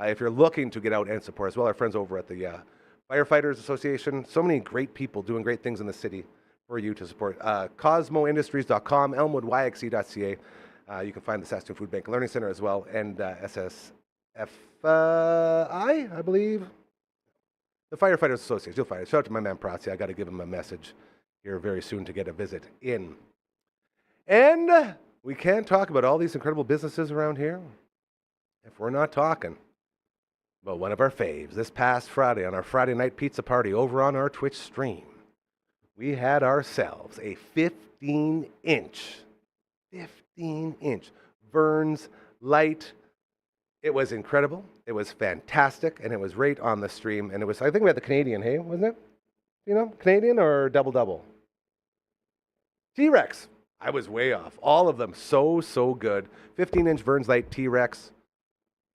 If you're looking to get out and support, as well, our friends over at the Firefighters Association, so many great people doing great things in the city for you to support. CosmoIndustries.com, ElmwoodYXE.ca. You can find the Saskatoon Food Bank and Learning Center as well, and SSFI, I believe. The Firefighters Association. You'll find it. Shout out to my man Pratzi. I got to give him a message here very soon to get a visit in. And we can't talk about all these incredible businesses around here if we're not talking Well, one of our faves this past Friday on our Friday night pizza party over on our Twitch stream. We had ourselves a 15-inch Vern's Light. It was incredible. It was fantastic, and it was right on the stream. And it was, I think we had the Canadian, hey, wasn't it? You know, Canadian or double? T-Rex. I was way off. All of them so good. 15-inch Vern's Light T-Rex.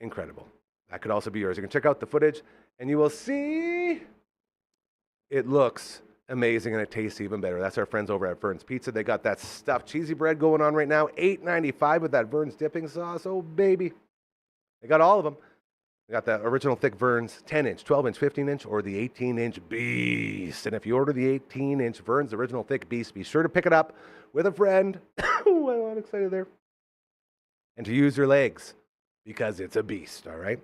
Incredible. That could also be yours. You can check out the footage, and you will see it looks amazing, and it tastes even better. That's our friends over at Vern's Pizza. They got that stuffed cheesy bread going on right now. $8.95 with that Vern's dipping sauce. Oh, baby. They got all of them. They got that original thick Vern's 10-inch, 12-inch, 15-inch, or the 18-inch Beast. And if you order the 18-inch Vern's original thick Beast, be sure to pick it up with a friend. Oh, I'm not excited there. And to use your legs, because it's a beast, all right?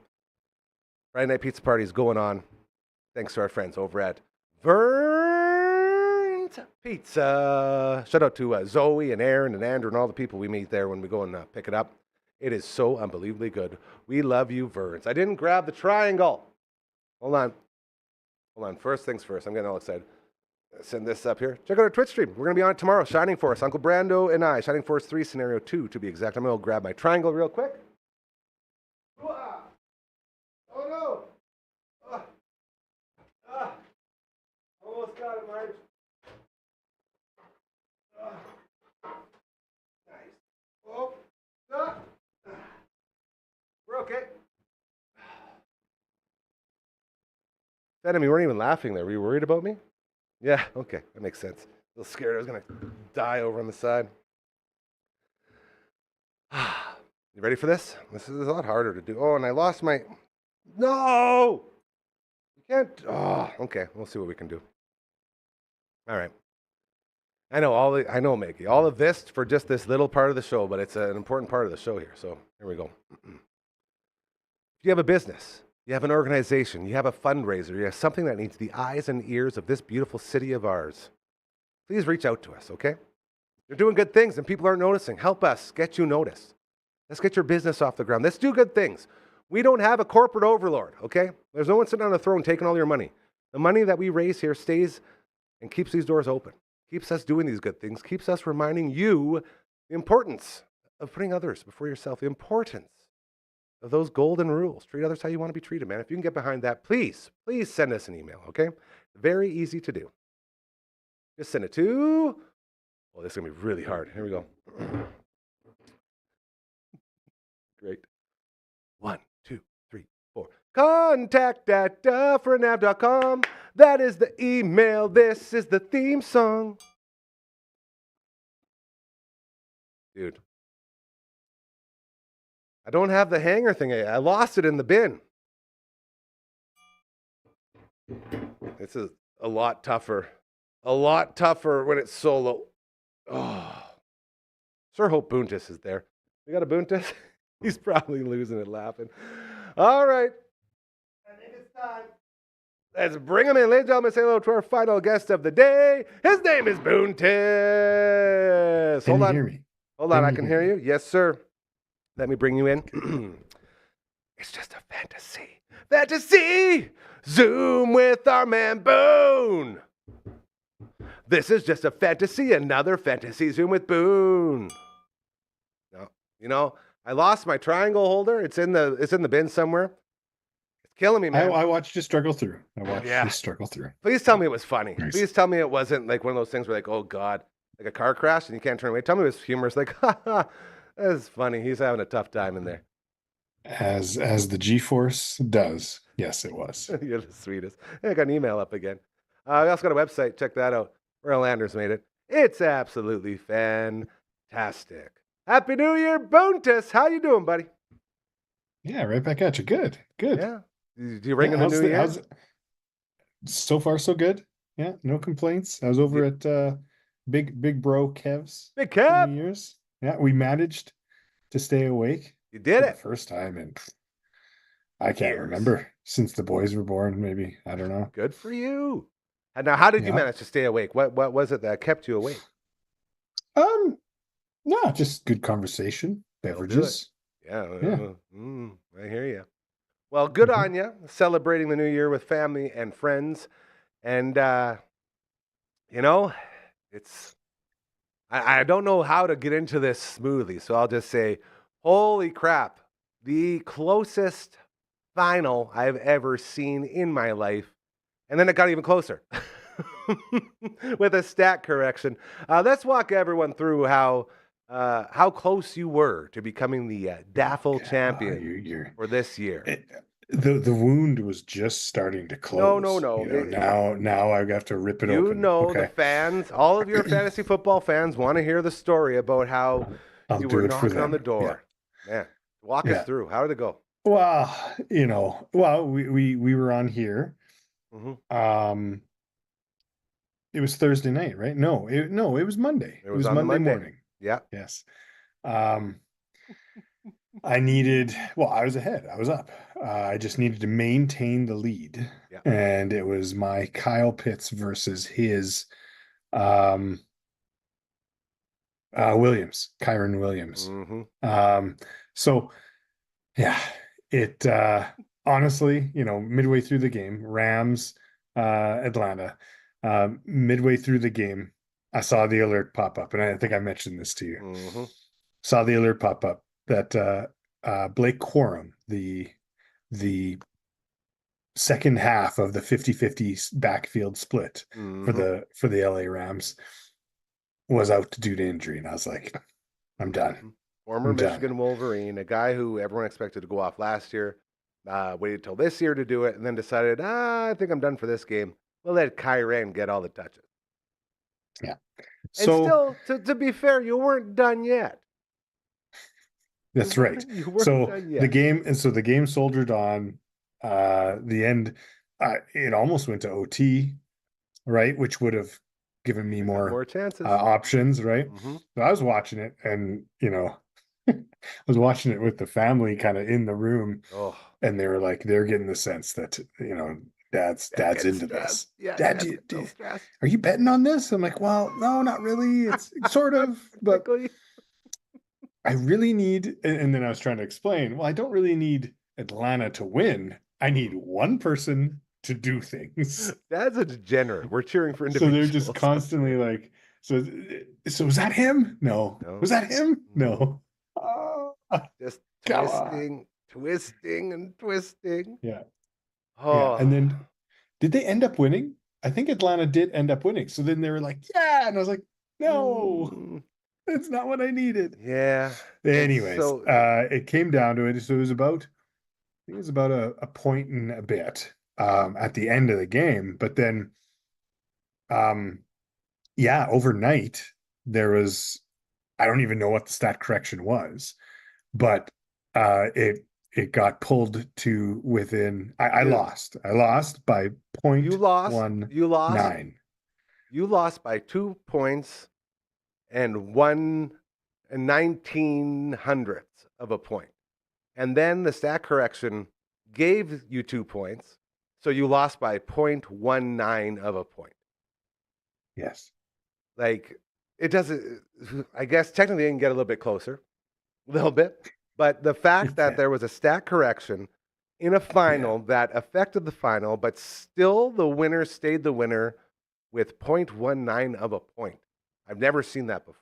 Friday night pizza party is going on. Thanks to our friends over at Vern's Pizza. Shout out to Zoe and Aaron and Andrew and all the people we meet there when we go and pick it up. It is so unbelievably good. We love you, Vern's. I didn't grab the triangle. Hold on. First things first. I'm getting all excited. Send this up here. Check out our Twitch stream. We're going to be on it tomorrow. Shining Force, Uncle Brando and I. Shining Force 3, Scenario 2 to be exact. I'm going to grab my triangle real quick. Oh, no. Almost got it, Marge. Nice. Oh, we're okay. Enemy, you weren't even laughing there. Were you worried about me? Yeah, okay. That makes sense. A little scared I was going to die over on the side. You ready for this? This is a lot harder to do. Oh, and I lost my... No! You can't... Oh, okay. We'll see what we can do. All right. I know, Maggie. All of this for just this little part of the show, but it's an important part of the show here. So here we go. If you have a business, you have an organization, you have a fundraiser, you have something that needs the eyes and ears of this beautiful city of ours, please reach out to us, okay? You're doing good things and people aren't noticing. Help us get you noticed. Let's get your business off the ground. Let's do good things. We don't have a corporate overlord, okay? There's no one sitting on a throne taking all your money. The money that we raise here stays and keeps these doors open, keeps us doing these good things, keeps us reminding you the importance of putting others before yourself, the importance of those golden rules. Treat others how you want to be treated, man. If you can get behind that, please send us an email, okay? Very easy to do. Just send it to... Well, this is going to be really hard. Here we go. Great. 1, 2, 3, 4. Contact@dufferinave.com. That is the email. This is the theme song. Dude. I don't have the hanger thing. I lost it in the bin. This is a lot tougher. A lot tougher when it's solo. Oh. Sure hope Buntis is there. We got a Buntis? He's probably losing it laughing. All right. I think it's time. Let's bring him in. Ladies and gentlemen, say hello to our final guest of the day. His name is Buntis. Can you hear me? Hold on. I can hear you. Yes, sir. Let me bring you in. It's just a fantasy. Fantasy! Zoom with our man Boone. This is just a fantasy. Another fantasy Zoom with Boone. No, you know, I lost my triangle holder. It's in the bin somewhere. It's killing me, man. I watched you struggle through. You struggle through. Please tell me it was funny. Nice. Please tell me it wasn't like one of those things where like, oh God, like a car crash and you can't turn away. Tell me it was humorous. Like, haha, that's funny. He's having a tough time in there. As the G-force does. Yes, it was. You're the sweetest. Hey, I got an email up again. We also got a website. Check that out. Royal Landers made it. It's absolutely fantastic. Happy New Year, Buntis. How you doing, buddy? Yeah, right back at you. Good. Yeah. Do you ring in the new year? So far, so good. Yeah, no complaints. I was over at Big Bro Kev's. Big for Kev. New Year's. Yeah, we managed to stay awake. You did for it. the first time, and I can't remember since the boys were born. Maybe, I don't know. Good for you. And now, how did you manage to stay awake? What was it that kept you awake? No, just good conversation, beverages. Yeah. I hear you. Well, good Mhm. on you, celebrating the new year with family and friends. And, you know, it's, I don't know how to get into this smoothly, so I'll just say, holy crap, the closest final I've ever seen in my life. And then it got even closer with a stat correction. Let's walk everyone through how close you were to becoming the Daffle Yeah, champion you're for this year. the wound was just starting to close. No. You know, now I have to rip it You open. know, the Okay, fans, all of your fantasy football fans want to hear the story about how I'll you do were it for knocking on the them. door. Man, walk us Yeah. through. How did it go? Well, we were on here. Hmm. It was Thursday night, right? No, it was Monday. It It was was on the Monday Monday. morning. Yeah. Yes. I was ahead. I was up. I just needed to maintain the lead. Yeah. And it was my Kyle Pitts versus his um Kyron Williams. Hmm. So yeah, it honestly, midway through the game, Rams, Atlanta, midway through the game, I saw the alert pop up, and I think I mentioned this to you. Hmm. Saw the alert pop up that Blake Corum, the second half of the 50-50 backfield split for the LA Rams, was out due to injury, and I was like, I'm done. Former I'm done. Michigan Wolverine, a guy who everyone expected to go off last year, waited till this year to do it, and then decided, I think I'm done for this game. We'll let Kyren get all the touches. Yeah. And So still, to be fair, you weren't done yet. that's right. You weren't So done the yet. game soldiered on. The end, it almost went to OT, right? Which would have given me More chances. options, right? Mhm. So I was watching it, and I was watching it with the family kind of in the room, Oh, and they're getting the sense that dad's getting into stressed. this. Yeah, Dad, Dad's getting stressed. are you betting on this? I'm like, well, no, not really. It's sort of, but Quickly. I really need, and then I was trying to explain, well, I don't really need Atlanta to win. I need one person to do things. Dad's a degenerate. We're cheering for So individuals. they're just constantly like, so was that him? No. No. Was that him? No. Just Come on. twisting, and twisting. Yeah. Oh. Yeah. And then did they end up winning? I think Atlanta did end up winning. So then they were like, yeah. And I was like, no, that's not what I needed. Yeah. Anyways, So it came down to it. So it was about a point and a bit at the end of the game. But then, overnight there was, I don't even know what the stat correction was, but it got pulled to within. I lost. I lost by point you lost. 1-9. You lost by 2 points and 1/1900th of a point. And then the stat correction gave you 2 points. So you lost by 0.19 of a point. Yes. Like, it doesn't, I guess technically it can get a little bit closer, a little bit. But the fact that there was a stat correction in a final that affected the final, but still the winner stayed the winner with 0.19 of a point. I've never seen that before.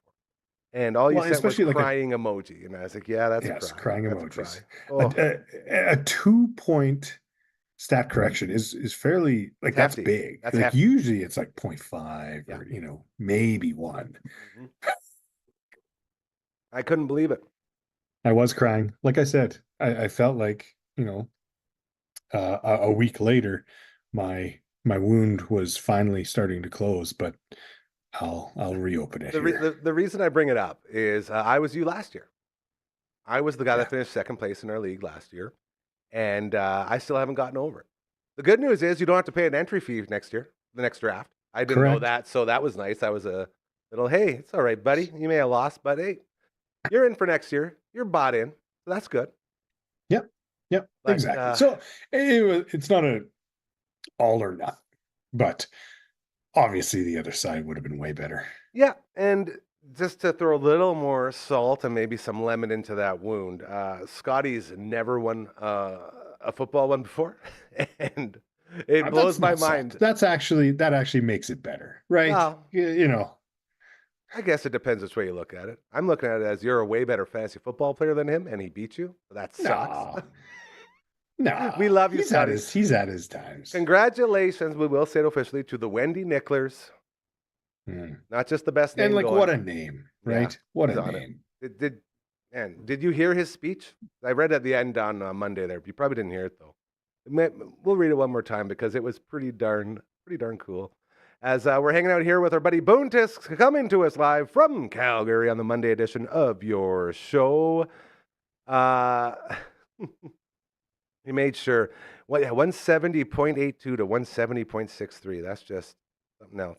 And all you sent was crying emoji. And I was like, yeah, that's a cry. Crying That's emojis. a cry. A 2-point stat correction is fairly, like, that's hefty. big. That's like hefty. usually it's like 0.5 or maybe 1. Mhm. I couldn't believe it. I was crying. Like I said, I felt like, a week later, my wound was finally starting to close, but I'll reopen it here. The reason I bring it up is I was you last year. I was the guy that finished second place in our league last year, and I still haven't gotten over it. The good news is you don't have to pay an entry fee next year, the next draft. I didn't know that, so that was nice. That was a little, hey, it's all right, buddy. You may have lost, but hey, you're in for next year. You're bought in, so that's good. Yep, But, exactly. So it's not a all or nothing, but obviously the other side would have been way better. Yeah, and just to throw a little more salt and maybe some lemon into that wound, Scotty's never won a football one before, and it blows my mind. That actually makes it better, right? Well, You know, I guess it depends which way you look at it. I'm looking at it as you're a way better fantasy football player than him, and he beat you. That sucks. No, We love you, he's at his times. Congratulations, we will say it officially, to the Wendy Nicklers. Not just the best name. And like, going. What a name, right? Yeah, what a name. Did you hear his speech? I read at the end on Monday there. You probably didn't hear it though. We'll read it one more time because it was pretty darn cool. As we're hanging out here with our buddy Boontis, coming to us live from Calgary on the Monday edition of your show. He made sure, 170.82 to 170.63. That's just something else.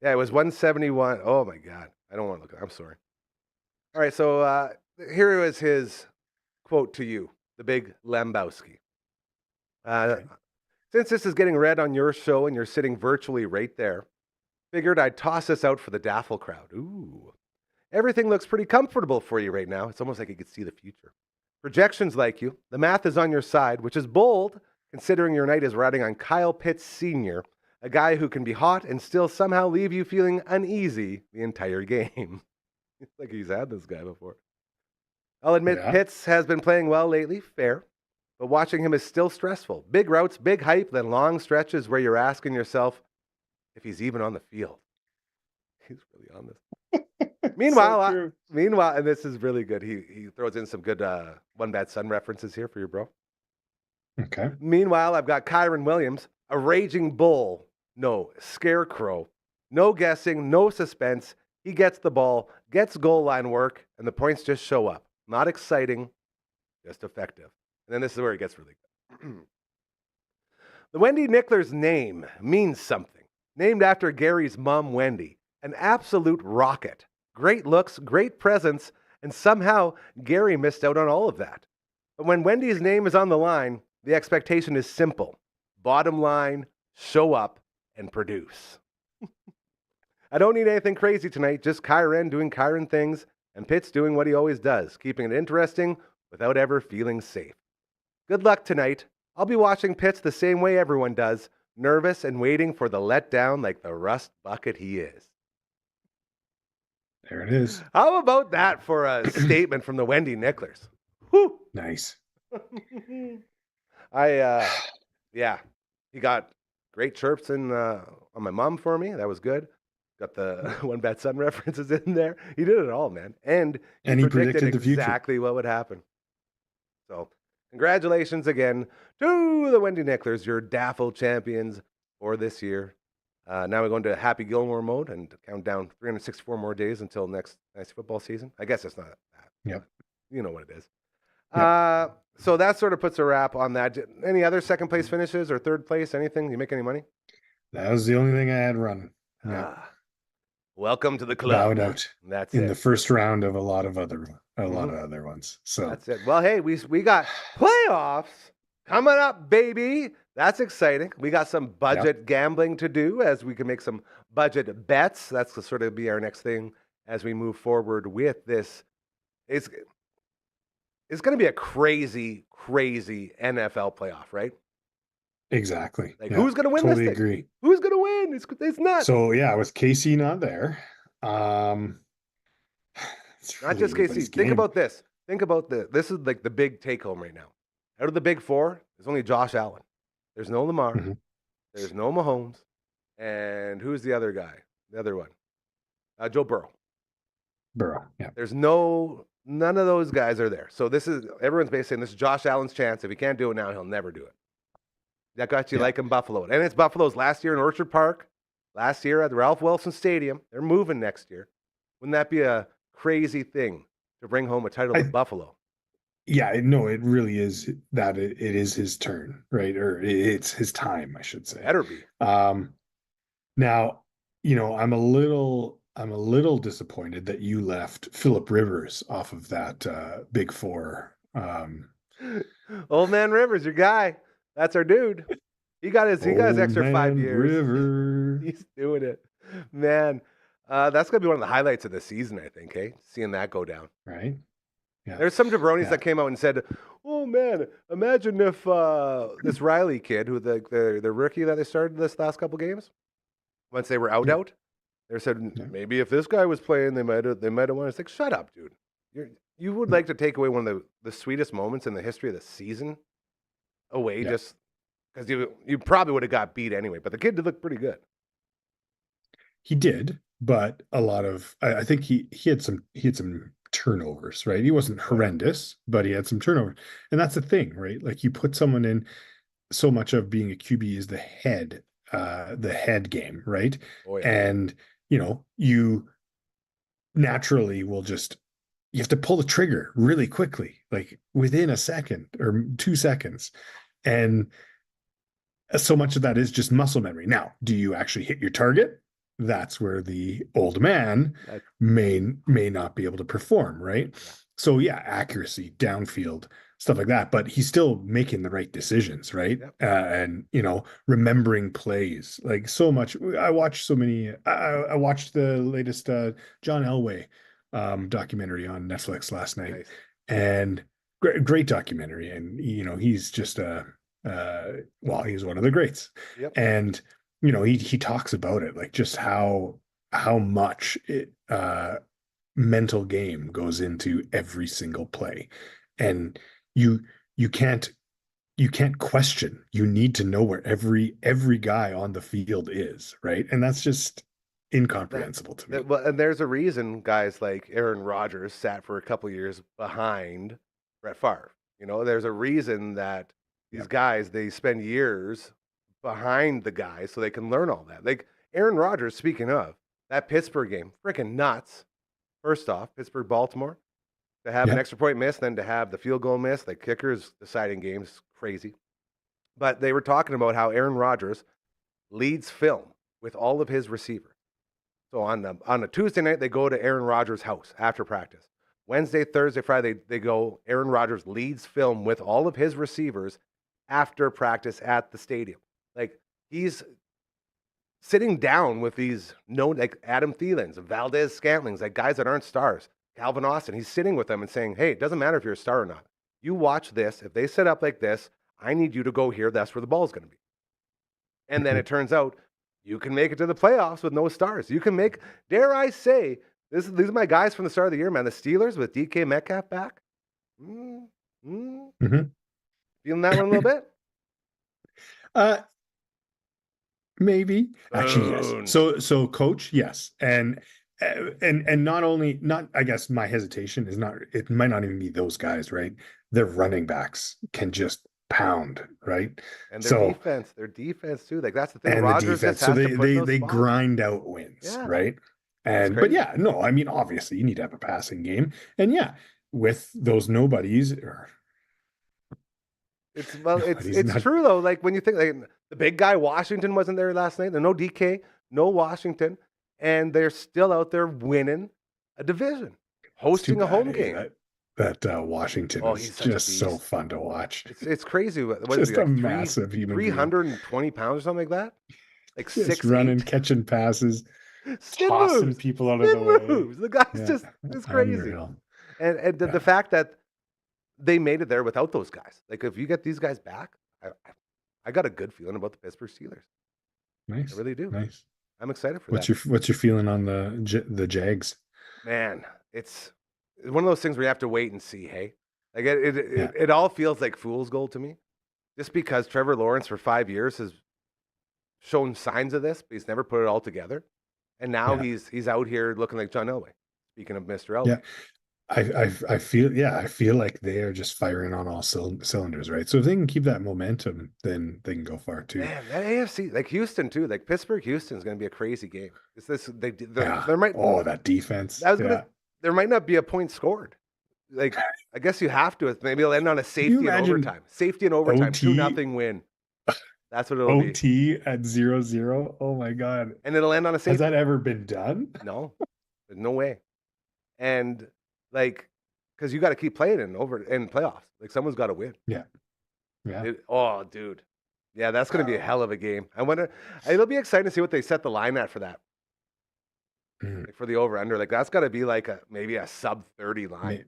Yeah, it was 171. Oh my God, I don't want to look at it. I'm sorry. All right, so here was his quote to you, the big Lambowski. Since this is getting read on your show and you're sitting virtually right there, figured I'd toss this out for the Daffle crowd. Ooh. Everything looks pretty comfortable for you right now. It's almost like you could see the future. Projections like you. The math is on your side, which is bold, considering your night is riding on Kyle Pitts Sr., a guy who can be hot and still somehow leave you feeling uneasy the entire game. It's like he's had this guy before. I'll admit Pitts has been playing well lately, fair. But watching him is still stressful. Big routes, big hype, then long stretches where you're asking yourself if he's even on the field. He's really on this. Meanwhile, and this is really good. He throws in some good One Bad Son references here for your bro. Okay. Meanwhile, I've got Kyron Williams, a raging bull. No, scarecrow. No guessing, no suspense. He gets the ball, gets goal line work, and the points just show up. Not exciting, just effective. And then this is where it gets really good. The Wendy Nicklers name means something. Named after Gary's mom, Wendy. An absolute rocket. Great looks, great presence, and somehow Gary missed out on all of that. But when Wendy's name is on the line, the expectation is simple. Bottom line, show up and produce. I don't need anything crazy tonight, just Kyron doing Kyron things and Pitts doing what he always does, keeping it interesting without ever feeling safe. Good luck tonight. I'll be watching Pitts the same way everyone does, nervous and waiting for the letdown like the rust bucket he is. There it is. How about that for a statement from the Wendy Nicklers? Whew. Nice. He got great chirps on my mom for me. That was good. Got the One Bad Son references in there. He did it all, man. And he predicted the future. Exactly what would happen. So congratulations again to the Wendy Nicklers, your Daffle champions for this year. Now we're going to Happy Gilmore mode and count down 364 more days until next football season. I guess it's not that. Yep. You know what it is. Yep. So that sort of puts a wrap on that. Any other second place finishes or third place? Anything? You make any money? That was the only thing I had running. Welcome to the club. Bowed out. That's in it. the first round of a lot of other ones. So that's it. Well, hey, we got playoffs coming up, baby. That's exciting. We got some budget gambling to do as we can make some budget bets. That's to sort of be our next thing as we move forward with this. It's going to be a crazy NFL playoff, right? Exactly. Like, who's going to win this thing? Totally agree. Who's going to win? It's nuts. So, with KC not there. Not really just KC. Think about this. This is like the big take home right now. Out of the big four, there's only Josh Allen. There's no Lamar. Mm-hmm. There's no Mahomes. And who's the other guy? The other one? Joe Burrow. Yeah. There's none of those guys are there. So everyone's basically saying this is Josh Allen's chance. If he can't do it now, he'll never do it. That got you liking Buffalo. And it's Buffalo's last year in Orchard Park, last year at the Ralph Wilson Stadium. They're moving next year. Wouldn't that be a crazy thing to bring home a title to Buffalo? Yeah, no, it really is that it is his turn, right? Or it's his time, I should say. Better be. Now, I'm a little disappointed that you left Phillip Rivers off of that big four. Old man Rivers, your guy. That's our dude. He got his extra 5 years. Rivers. He's doing it. Man, that's going to be one of the highlights of the season, I think, Seeing that go down. Right. Yeah. There's some jabronis Yeah. that came out and said, "Oh man, imagine if this Riley kid, who the rookie that they started this last couple games, once they were out, they said maybe if this guy was playing, they might have won." It's like, shut up, dude. You would like to take away one of the sweetest moments in the history of the season away just because you probably would have got beat anyway. But the kid did look pretty good. He did, but a lot of I think he had some turnovers, right? He wasn't horrendous, but he had some turnovers. And that's the thing, right? Like you put someone in, so much of being a QB is the head game, right? Oh, yeah. And you naturally will you have to pull the trigger really quickly, like within a second or 2 seconds. And so much of that is just muscle memory. Now, do you actually hit your target? That's where the old man may not be able to perform, right? So yeah, accuracy, downfield, stuff like that. But he's still making the right decisions, right? And remembering plays, like so much. I watched so many. I watched the latest John Elway documentary on Netflix last night, and great documentary. And he's just he's one of the greats, and he talks about it, like just how much mental game goes into every single play, and you can't question. You need to know where every guy on the field is, right? And that's just incomprehensible to me. Well, and there's a reason guys like Aaron Rodgers sat for a couple years behind Brett Favre. There's a reason that these guys, they spend years behind the guys so they can learn all that. Like Aaron Rodgers, speaking of, that Pittsburgh game, freaking nuts. First off, Pittsburgh-Baltimore, to have an extra point miss, then to have the field goal miss, like kickers deciding games, crazy. But they were talking about how Aaron Rodgers leads film with all of his receivers. So on a Tuesday night, they go to Aaron Rodgers' house after practice. Wednesday, Thursday, Friday, they go, Aaron Rodgers leads film with all of his receivers after practice at the stadium. Like, he's sitting down with these like Adam Thielens, Valdez Scantlings, like guys that aren't stars, Calvin Austin. He's sitting with them and saying, hey, it doesn't matter if you're a star or not. You watch this. If they set up like this, I need you to go here. That's where the ball is going to be. And then it turns out you can make it to the playoffs with no stars. You can make, dare I say, these are my guys from the start of the year, man. The Steelers with DK Metcalf back. Feeling that one a little bit? Maybe. Actually, yes. So coach, yes. And not I guess my hesitation is not, it might not even be those guys, right? Their running backs can just pound, right? And their defense too. Like that's the thing. And Rodgers the defense. So they grind out wins, right? But yeah, no, I mean obviously you need to have a passing game. And yeah, with those nobodies it's true though. Like when you think like the big guy Washington wasn't there last night. There's no DK, no Washington, and they're still out there winning a division, hosting a home game. That Washington is just so fun to watch. It's crazy. What just is he, like, a massive human 320 pounds or something like that. Like just running, catching passes, tossing people out of the way. The guy's it's crazy. Unreal. And the fact that they made it there without those guys. Like if you get these guys back, I got a good feeling about the Pittsburgh Steelers. Nice, I really do. Nice. I'm excited for that. What's your feeling on the Jags? Man, it's one of those things where you have to wait and see. Hey, like it all feels like fool's gold to me, just because Trevor Lawrence for 5 years has shown signs of this, but he's never put it all together, and now he's out here looking like John Elway. Speaking of Mr. Elway. Yeah. I feel like they are just firing on all cylinders, right? So if they can keep that momentum, then they can go far too. Man, that AFC, like Houston too, like Pittsburgh, Houston is going to be a crazy game. There might that defense. There might not be a point scored. Like I guess you have to. Maybe it'll end on a safety and overtime. Safety and overtime, 2-0 win. That's what it'll be. OT at 0-0. Oh my god! And it'll end on a safety. Has that ever been done? No, there's no way. And like, because you got to keep playing in playoffs. Like someone's got to win. Yeah. Dude. Yeah, that's going to be a hell of a game. I wonder. It'll be exciting to see what they set the line at for that. Mm. Like for the over under, like that's got to be like maybe a sub 30 line.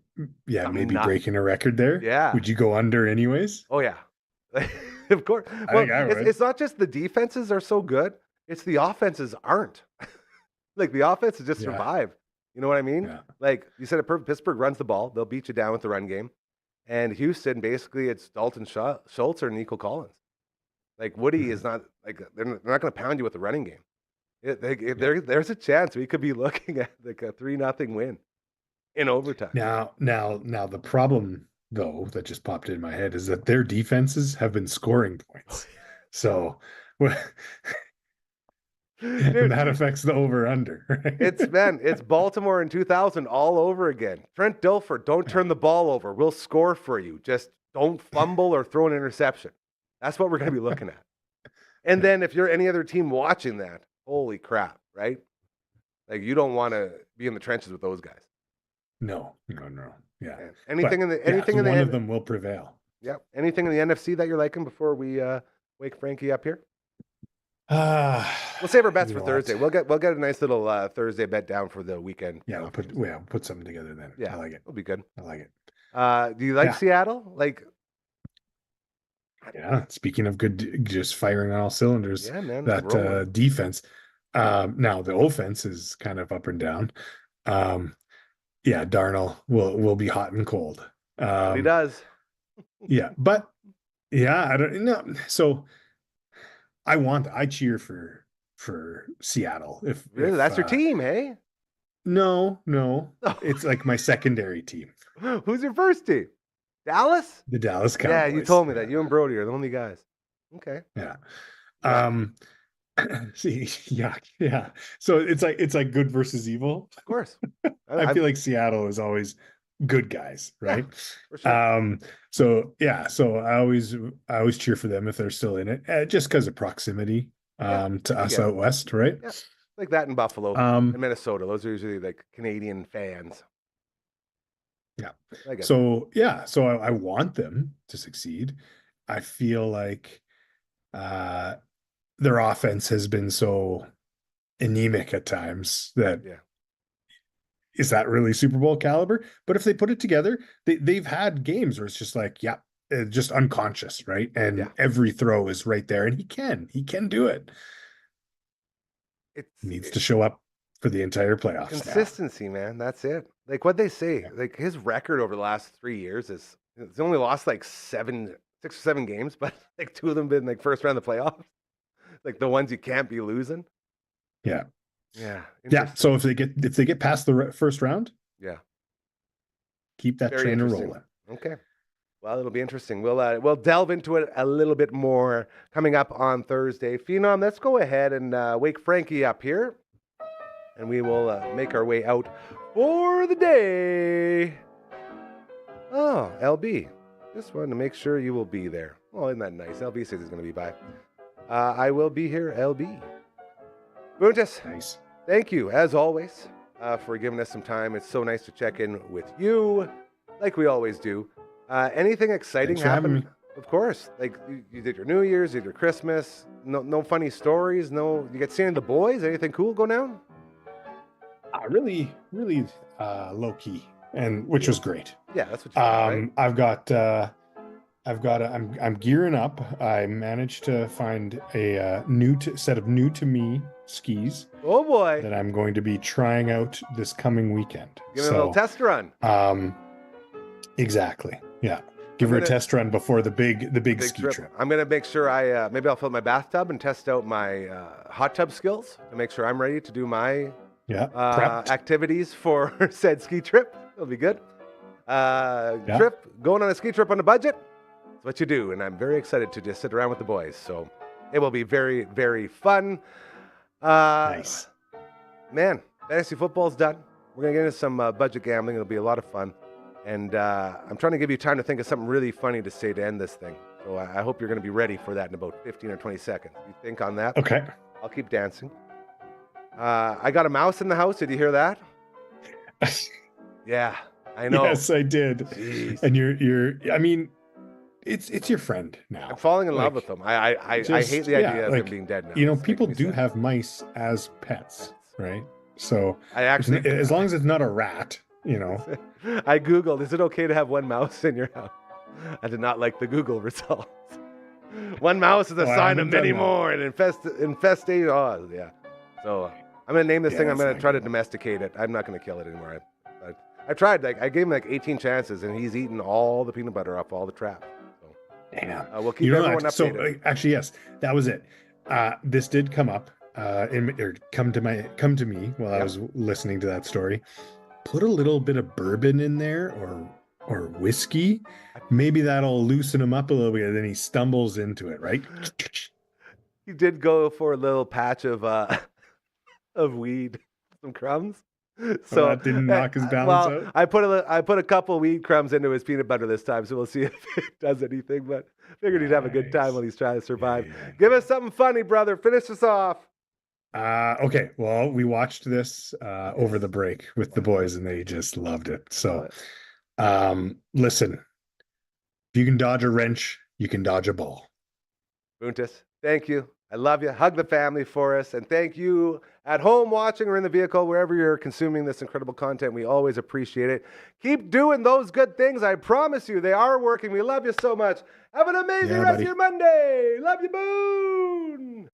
Yeah, Something maybe nuts. breaking a record there. Yeah. Would you go under anyways? Oh yeah, of course. I Well, think I would. it's not just the defenses are so good; it's the offenses aren't. Like the offenses just Yeah. survive. You know what I mean? Yeah. Like you said, Pittsburgh runs the ball; they'll beat you down with the run game. And Houston, basically, it's Dalton Schultz or Nico Collins. Like Woody is not like they're not going to pound you with the running game. There's a chance we could be looking at like a 3-0 win in overtime. Now, the problem though that just popped in my head is that their defenses have been scoring points. So, and that affects the over/under. Right? It's Baltimore in 2000 all over again. Trent Dilfer, don't turn the ball over. We'll score for you. Just don't fumble or throw an interception. That's what we're going to be looking at. And then if you're any other team watching that, holy crap, right? Like you don't want to be in the trenches with those guys. No. Yeah. Man. Anything But, in the one of them will prevail. Yeah. Anything in the NFC that you're liking before we wake Frankie up here? We'll We'll save our bets for Thursday. We'll get a nice little Thursday bet down for the weekend. Yeah, we'll put something together then. Yeah, I like it. It'll be good. I like it. Do you like Seattle? Like, yeah. Speaking of good, just firing on all cylinders. Yeah, man. That defense. Now the offense is kind of up and down. Yeah, Darnold will be hot and cold. He does. Yeah, but yeah, I don't know. So I cheer for Seattle. If Really, that's your team, hey? No, it's like my secondary team. Who's your first team? Dallas? The Dallas Cowboys. Yeah, you told me that. You and Brody are the only guys. Okay. Yeah. See, yeah. So it's like good versus evil. Of course. I feel like Seattle is always good guys, right? For sure. So I always cheer for them if they're still in it, just because of proximity to us out west, right? Yeah. Like that in Buffalo and Minnesota. Those are usually like Canadian fans. Yeah. So I want them to succeed. I feel like their offense has been so anemic at times that is that really Super Bowl caliber? But if they put it together, they've had games where it's just like, just unconscious, right? And every throw is right there, and he can do it. It needs to show up for the entire playoffs. Consistency, man. That's it. Like what they say, like his record over the last 3 years is he's only lost like 6 or 7 games, but like 2 of them been like first round of the playoffs. Like the ones you can't be losing. Yeah. Yeah. So if they get past the first round, keep that trainer rolling. Okay. Well, it'll be interesting. We'll delve into it a little bit more coming up on Thursday. Phenom, let's go ahead and wake Frankie up here, and we will make our way out for the day. Oh, LB, just wanted to make sure you will be there. Oh, isn't that nice? LB says he's going to be by. I will be here, LB. Buntis, nice. Thank you, as always, for giving us some time. It's so nice to check in with you, like we always do. Anything exciting happen? Of course. Like you did your New Year's, you did your Christmas. No funny stories. No, you get seeing the boys. Anything cool go down? Really low key, and which was great. Yeah, that's what you right? I'm gearing up. I managed to find a set of new to me skis. Oh boy! That I'm going to be trying out this coming weekend. Give it a little test run. Exactly. Yeah. Give her a test run before the big ski trip. I'm gonna make sure maybe I'll fill my bathtub and test out my hot tub skills to make sure I'm ready to do my activities for said ski trip. It'll be good. Going on a ski trip on a budget. That's what you do, and I'm very excited to just sit around with the boys. So it will be very, very fun. Nice. Man, fantasy football's done. We're gonna get into some budget gambling. It'll be a lot of fun. And I'm trying to give you time to think of something really funny to say to end this thing. So I hope you're going to be ready for that in about 15 or 20 seconds. You think on that? Okay. I'll keep dancing. I got a mouse in the house. Did you hear that? Yeah, I know. Yes, I did. Jeez. And you're. I mean, it's your friend now. I'm falling in love with them. I hate the idea of him being dead now. People do have mice as pets, right? So I actually, as long as it's not a rat, I Googled, is it okay to have one mouse in your house? I did not like the Google results. One mouse is a Oh, I sign of haven't done many that. more, and infestation. Oh, yeah. So I'm going to name this Yeah, thing. I'm that's going to not try to good. domesticate it. I'm not going to kill it anymore. I tried. Like I gave him like 18 chances, and he's eaten all the peanut butter off all the traps. So Damn. we'll keep everyone So updated. actually, yes, that was it. This did come up or come to me while I Yep. was listening to that story. Put a little bit of bourbon in there or whiskey. Maybe that'll loosen him up a little bit. And then he stumbles into it, right? He did go for a little patch of of weed, some crumbs. So that didn't knock his balance well, out. I put a couple weed crumbs into his peanut butter this time, so we'll see if it does anything. But figured he'd have a good time Nice. while he's trying to survive. Yeah. Give us something funny, brother. Finish us off. Okay. Well, we watched this over the break with the boys, and they just loved it. So, listen, if you can dodge a wrench, you can dodge a ball. Buntis, thank you. I love you. Hug the family for us. And thank you at home watching or in the vehicle, wherever you're consuming this incredible content. We always appreciate it. Keep doing those good things. I promise you, they are working. We love you so much. Have an amazing rest of your Monday. Love you, Boone.